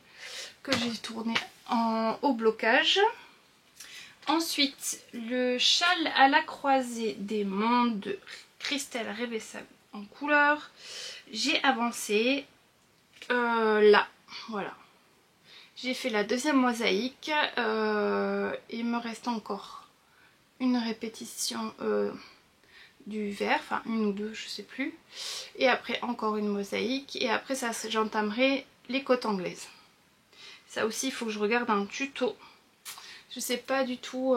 que j'ai tourné au blocage. Ensuite, le châle à la croisée des mondes de Christelle Revessa en couleur. J'ai avancé là, voilà. J'ai fait la deuxième mosaïque. Il me reste encore une répétition du vert, enfin une ou deux, je sais plus. Et après encore une mosaïque. Et après ça, j'entamerai les côtes anglaises. Ça aussi, il faut que je regarde un tuto. Je sais pas du tout.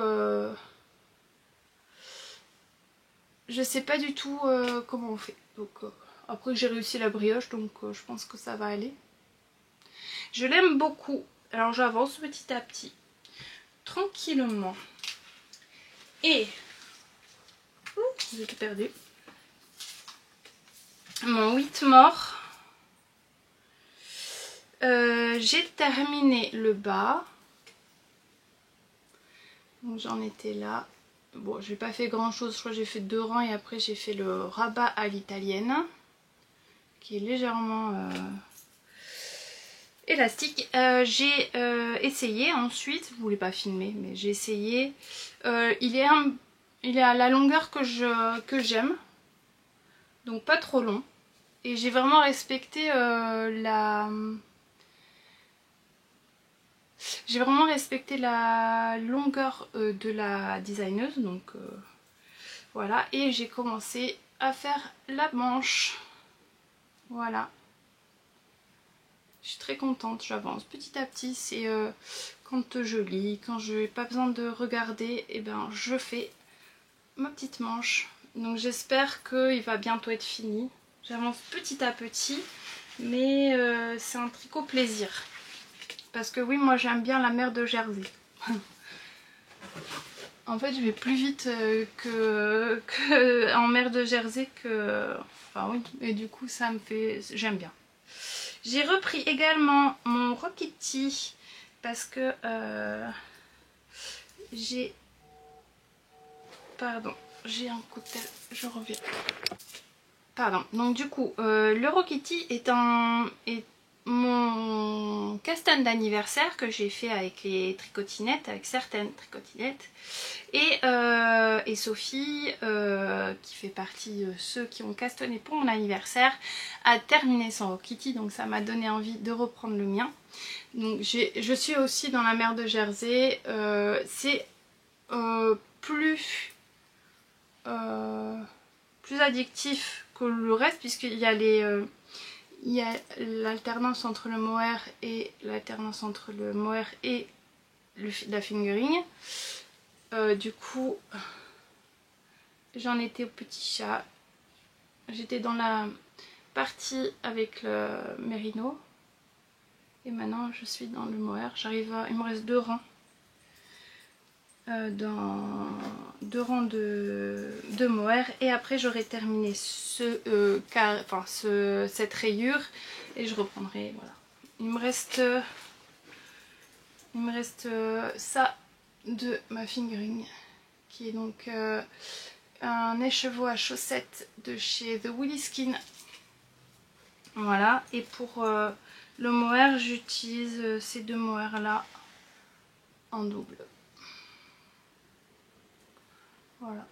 Je sais pas du tout comment on fait. Donc après j'ai réussi la brioche, donc je pense que ça va aller. Je l'aime beaucoup. Alors j'avance petit à petit, tranquillement. Et j'ai tout perdu. Mon Whitmore. J'ai terminé le bas. Donc j'en étais là. Bon, j'ai pas fait grand chose, je crois que j'ai fait 2 rangs et après j'ai fait le rabat à l'italienne qui est légèrement élastique. J'ai essayé ensuite, vous voulez pas filmer, mais j'ai essayé. Il est à la longueur que j'aime, donc pas trop long. Et j'ai vraiment respecté j'ai vraiment respecté la longueur de la designeuse, donc voilà. Et j'ai commencé à faire la manche. Voilà. Je suis très contente, j'avance petit à petit. C'est quand je lis, quand je n'ai pas besoin de regarder, et ben je fais ma petite manche. Donc j'espère qu'il va bientôt être fini. J'avance petit à petit, mais c'est un tricot plaisir. Parce que oui, moi j'aime bien la mer de Jersey. En fait je vais plus vite que en mer de Jersey que... Enfin oui, et du coup ça me fait... J'aime bien. J'ai repris également mon Rokiti parce que j'ai... Pardon, j'ai un coup de tel, je reviens. Pardon, donc du coup, le Rokiti est mon castan d'anniversaire que j'ai fait avec les tricotinettes, avec certaines tricotinettes. Et Sophie, qui fait partie de ceux qui ont castonné pour mon anniversaire, a terminé son Rokiti, donc ça m'a donné envie de reprendre le mien. Donc je suis aussi dans la mer de Jersey, c'est plus addictif que le reste puisqu'il y a il y a l'alternance entre le mohair et l'alternance entre le mohair et la fingering. Du coup j'en étais au petit chat, j'étais dans la partie avec le mérino et maintenant je suis dans le mohair. J'arrive à... il me reste 2 rangs. Dans 2 rangs de mohair et après j'aurai terminé cette rayure et je reprendrai, voilà. Il me reste ça de ma fingering qui est donc un écheveau à chaussettes de chez The Woolly Skin, voilà. Et pour le mohair j'utilise ces 2 mohairs là en double. Voilà.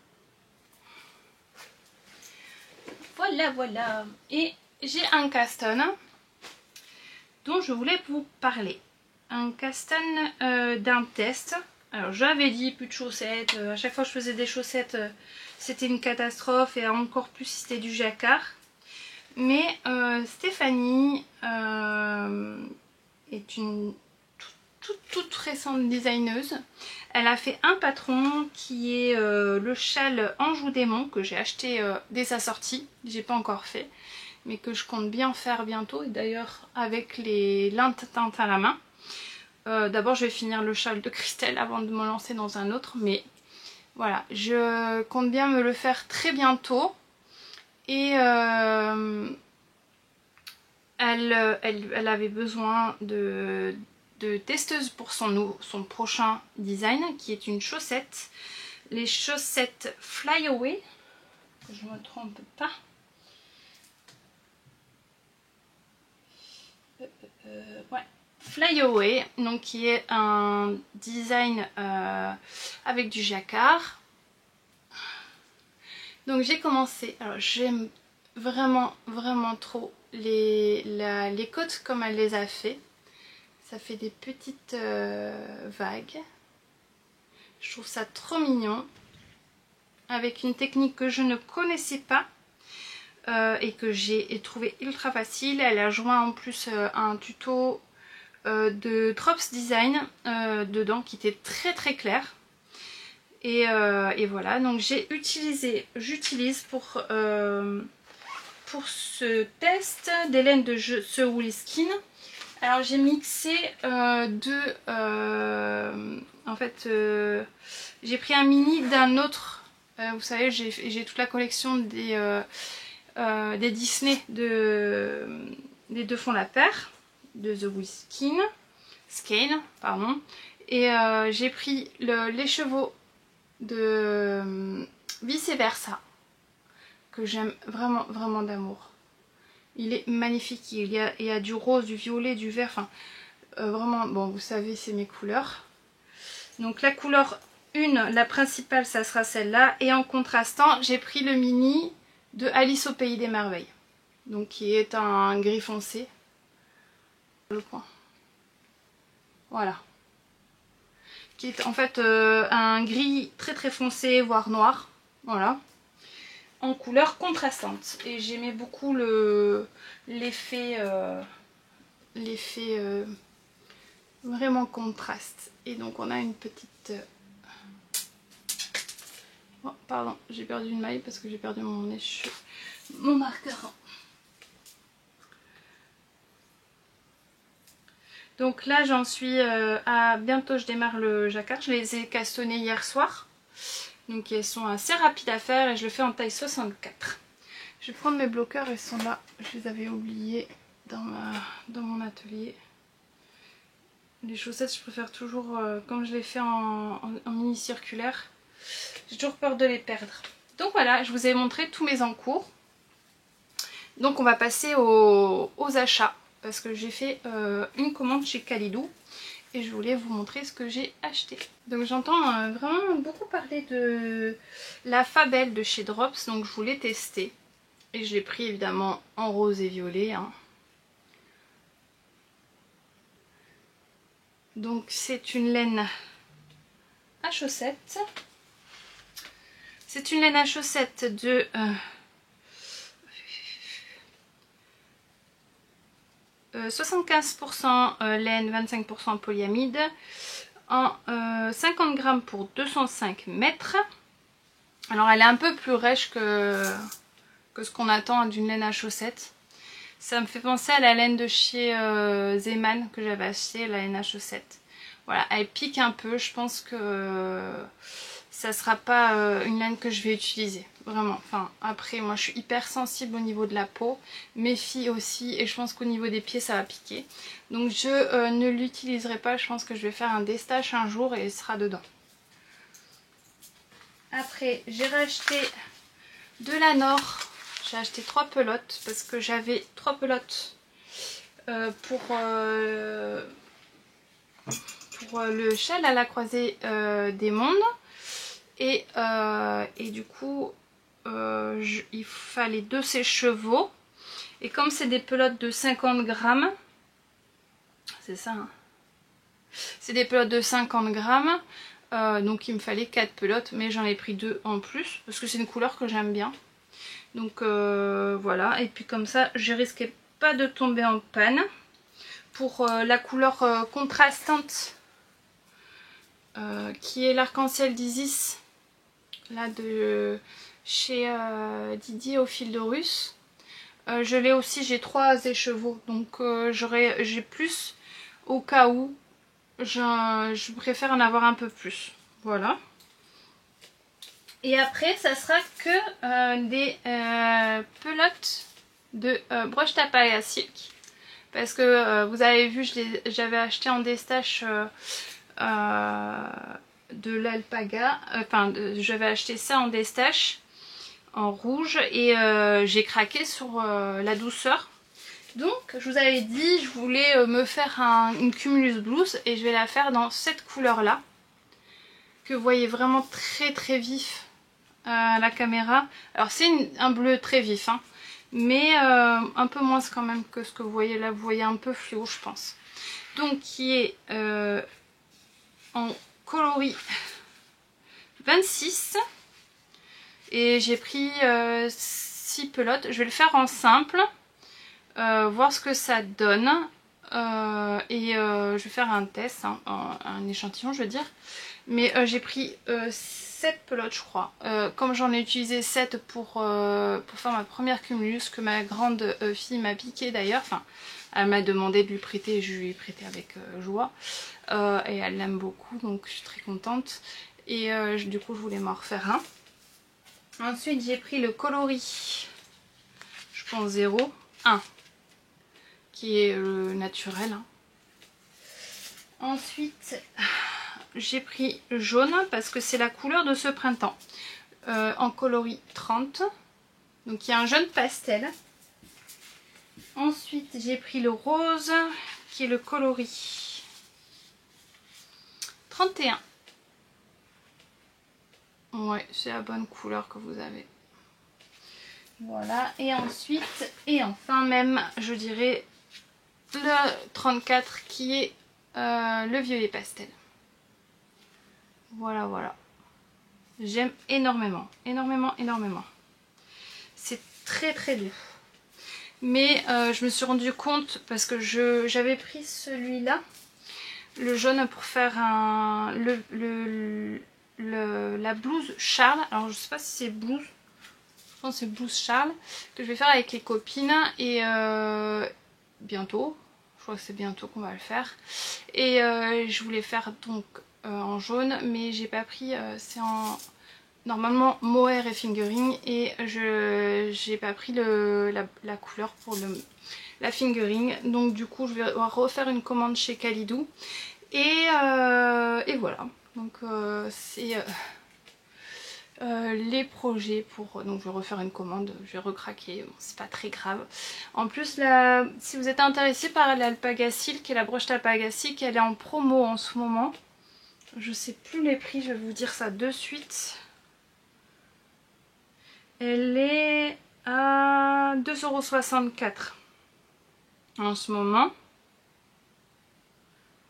Voilà. Et j'ai un castan dont je voulais vous parler. Un castan d'un test. Alors j'avais dit plus de chaussettes. À chaque fois que je faisais des chaussettes, c'était une catastrophe. Et encore plus si c'était du jacquard. Mais Stéphanie est une toute récente designeuse. Elle a fait un patron qui est le châle Anjou Démon que j'ai acheté dès sa sortie. J'ai pas encore fait, mais que je compte bien faire bientôt. Et d'ailleurs avec les teintes à la main. D'abord je vais finir le châle de Christelle avant de me lancer dans un autre. Mais voilà, je compte bien me le faire très bientôt. Et elle avait besoin de testeuse pour son prochain design qui est une chaussette, les chaussettes Flyaway, je me trompe pas, ouais, Flyaway, donc qui est un design avec du jacquard. Donc j'ai commencé, alors j'aime vraiment trop les côtes comme elle les a fait. Ça fait des petites vagues. Je trouve ça trop mignon. Avec une technique que je ne connaissais pas et que j'ai trouvé ultra facile. Elle a joint en plus un tuto de Drops Design dedans qui était très clair. Et voilà, donc j'utilise pour ce test des laines de The Woolly Skin. Alors j'ai mixé en fait j'ai pris un mini d'un autre, vous savez j'ai toute la collection des Disney des 2 fonds la paire de The Woolly Skin, pardon. Et j'ai pris l'écheveau de Vice Versa que j'aime vraiment d'amour. Il est magnifique, il y a du rose, du violet, du vert, enfin vraiment, bon vous savez c'est mes couleurs. Donc la couleur 1, la principale ça sera celle-là, et en contrastant j'ai pris le mini de Alice au Pays des Merveilles, donc qui est un gris foncé. Le point. Voilà. Qui est en fait un gris très foncé, voire noir, voilà. En couleur contrastante et j'aimais beaucoup l'effet vraiment contraste. Et donc on a une petite oh, pardon, j'ai perdu une maille parce que j'ai perdu mon marqueur. Donc là j'en suis à bientôt, je démarre le jacquard. Je les ai castonnés hier soir. Donc elles sont assez rapides à faire et je le fais en taille 64. Je vais prendre mes bloqueurs, ils sont là. Je les avais oubliés dans mon atelier. Les chaussettes, je préfère toujours, comme je les fais en mini circulaire, j'ai toujours peur de les perdre. Donc voilà, je vous ai montré tous mes encours. Donc on va passer aux achats, parce que j'ai fait une commande chez Kalidou et je voulais vous montrer ce que j'ai acheté. Donc j'entends vraiment beaucoup parler de la Fabelle de chez Drops, donc je voulais tester. Et je l'ai pris évidemment en rose et violet, hein. Donc c'est une laine à chaussettes. C'est une laine à chaussettes de 75% laine, 25% polyamide, en 50 grammes pour 205 mètres. Alors elle est un peu plus rêche que ce qu'on attend d'une laine à chaussettes. Ça me fait penser à la laine de chez Zeman que j'avais acheté, la laine à chaussettes. Voilà, elle pique un peu, je pense que ça sera pas une laine que je vais utiliser, vraiment. Enfin, après, moi je suis hyper sensible au niveau de la peau, mes filles aussi, et je pense qu'au niveau des pieds ça va piquer. Donc je ne l'utiliserai pas, je pense que je vais faire un destache un jour et il sera dedans. Après, j'ai racheté de la Nord. J'ai acheté 3 pelotes parce que j'avais 3 pelotes pour le châle à la croisée des mondes. Et du coup, il fallait 2 sèche-chevaux. Et comme c'est des pelotes de 50 grammes, c'est ça, hein, c'est des pelotes de 50 grammes, donc il me fallait 4 pelotes, mais j'en ai pris 2 en plus parce que c'est une couleur que j'aime bien. Donc voilà, et puis comme ça je risquais pas de tomber en panne. Pour la couleur contrastante qui est l'arc-en-ciel d'Isis, là de chez Didier au fil de russe, je l'ai aussi, j'ai 3 écheveaux, donc j'ai plus au cas où, je préfère en avoir un peu plus, voilà. Et après, ça sera que des pelotes de broche tapaille à silk. Parce que vous avez vu, j'avais acheté en destache de l'alpaga. Enfin, j'avais acheté ça en destache, en rouge. Et j'ai craqué sur la douceur. Donc, je vous avais dit, je voulais me faire une cumulus blouse. Et je vais la faire dans cette couleur-là. Que vous voyez vraiment très très vif à la caméra. Alors c'est un bleu très vif, hein, mais un peu moins quand même que ce que vous voyez là. Vous voyez un peu fluo, je pense. Donc qui est en coloris 26. Et j'ai pris 6 pelotes. Je vais le faire en simple, voir ce que ça donne. Et je vais faire un test, hein, un échantillon je veux dire. Mais j'ai pris 7 pelotes je crois. Comme j'en ai utilisé 7 pour faire ma première cumulus, que ma grande fille m'a piqué d'ailleurs. Enfin, elle m'a demandé de lui prêter et je lui ai prêté avec joie. Et elle l'aime beaucoup, donc je suis très contente. Et du coup je voulais m'en refaire un. Ensuite j'ai pris le coloris, je pense 0,1, qui est le naturel, hein. Ensuite j'ai pris jaune parce que c'est la couleur de ce printemps, en coloris 30, donc il y a un jaune pastel. Ensuite j'ai pris le rose qui est le coloris 31. Ouais, c'est la bonne couleur que vous avez. Voilà, et ensuite, et enfin même, je dirais le 34 qui est le violet pastel. Voilà, voilà. J'aime énormément, énormément, énormément. C'est très très doux. Mais je me suis rendu compte, parce que j'avais pris celui-là, le jaune, pour faire la blouse Charles. Alors je sais pas si c'est blouse, je pense que c'est blouse Charles, que je vais faire avec les copines. Et bientôt, je crois que c'est bientôt qu'on va le faire. Et je voulais faire donc en jaune, mais j'ai pas pris, c'est en normalement mohair et fingering, et j'ai pas pris la couleur pour la fingering, donc du coup je vais refaire une commande chez Kalidou et voilà. Donc c'est les projets pour... Donc je vais refaire une commande, je vais recraquer, bon, c'est pas très grave. En plus là, si vous êtes intéressé par l'Alpaga Silk et la broche d'Alpaga Silk, elle est en promo en ce moment. Je sais plus les prix, je vais vous dire ça de suite. Elle est à 2,64 € en ce moment.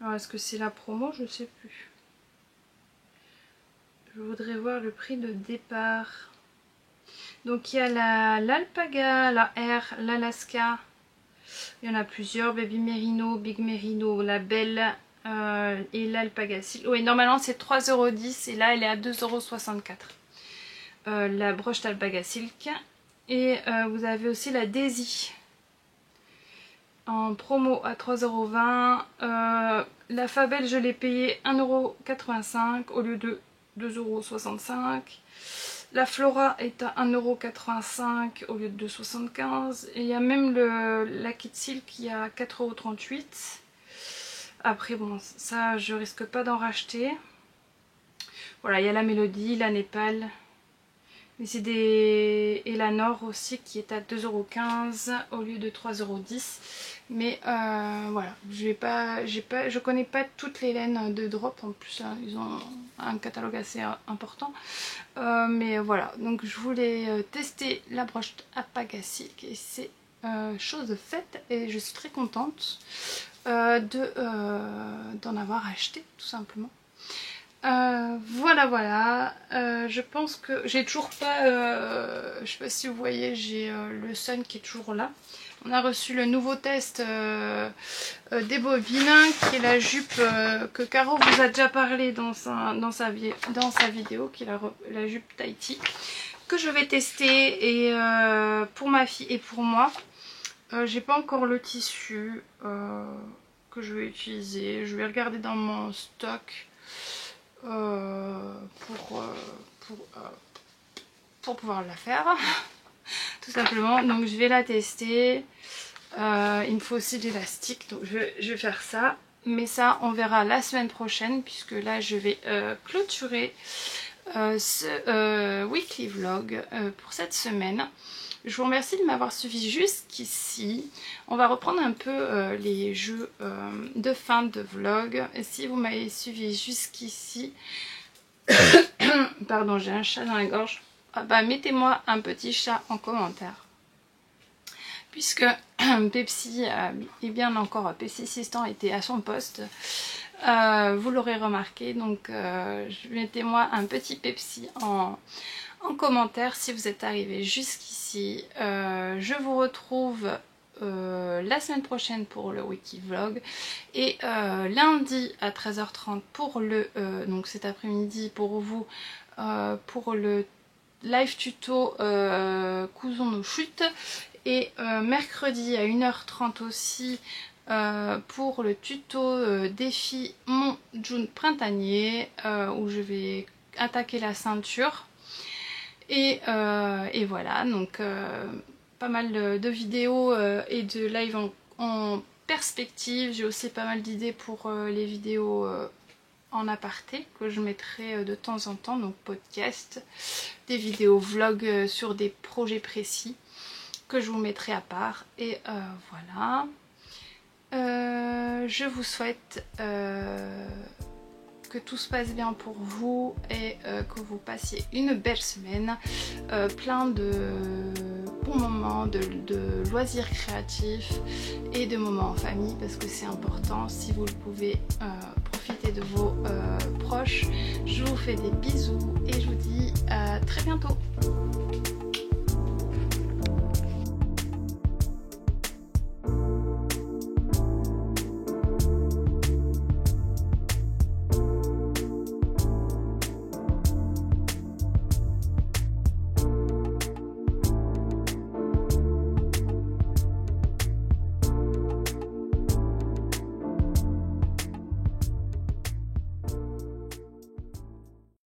Alors est-ce que c'est la promo? Je sais plus. Je voudrais voir le prix de départ. Donc il y a l'Alpaga, la R, l'Alaska. Il y en a plusieurs. Baby Merino, Big Merino, la Belle et l'Alpaga Silk. Oui, normalement c'est 3,10 € et là elle est à 2,64 €. La broche d'Alpaga Silk. Et vous avez aussi la Daisy en promo à 3,20 €. La Fabelle, je l'ai payée 1,85 € au lieu de 2,65 €. La Flora est à 1,85 € au lieu de 2,75 €. Et il y a même la Kit Silk qui est à 4,38 €. Après bon, ça je risque pas d'en racheter. Voilà, il y a la Mélodie, la Népal. Mais c'est des Elanor aussi qui est à 2,15 € au lieu de 3,10 €. Mais voilà, je connais pas toutes les laines de Drop. En plus, hein, ils ont un catalogue assez important. Mais voilà, donc je voulais tester la broche Alpaga Silk et c'est chose faite. Et je suis très contente d'en avoir acheté, tout simplement. Voilà, je pense que j'ai toujours pas, je sais pas si vous voyez, j'ai le Sun qui est toujours là. On a reçu le nouveau test des bobines, qui est la jupe que Caro vous a déjà parlé dans sa vidéo, qui est la jupe Tahiti, que je vais tester et pour ma fille et pour moi. J'ai pas encore le tissu que je vais utiliser, je vais regarder dans mon stock. Pour pouvoir la faire tout simplement. Donc je vais la tester. Il me faut aussi de l'élastique, donc je vais faire ça, mais ça on verra la semaine prochaine, puisque là je vais clôturer ce weekly vlog pour cette semaine. Je vous remercie de m'avoir suivi jusqu'ici. On va reprendre un peu les jeux de fin de vlog. Et si vous m'avez suivi jusqu'ici, pardon, j'ai un chat dans la gorge, bah, mettez-moi un petit chat en commentaire. Puisque Pepsi, et bien encore, Pepsi Assistant était à son poste. Vous l'aurez remarqué, donc mettez-moi un petit Pepsi en commentaire si vous êtes arrivé jusqu'ici. Je vous retrouve la semaine prochaine pour le wiki vlog et lundi à 13h30 pour donc cet après-midi pour vous, pour le live tuto cousons nos chutes, et mercredi à 1h30 aussi pour le tuto défi mon jean printanier, où je vais attaquer la ceinture. Et voilà, donc pas mal de vidéos et de live en perspective. J'ai aussi pas mal d'idées pour les vidéos en aparté que je mettrai de temps en temps, donc podcast, des vidéos vlog sur des projets précis que je vous mettrai à part. Et voilà, je vous souhaite que tout se passe bien pour vous et que vous passiez une belle semaine, plein de bons moments, de loisirs créatifs et de moments en famille, parce que c'est important. Si vous le pouvez, profitez de vos proches. Je vous fais des bisous et je vous dis à très bientôt.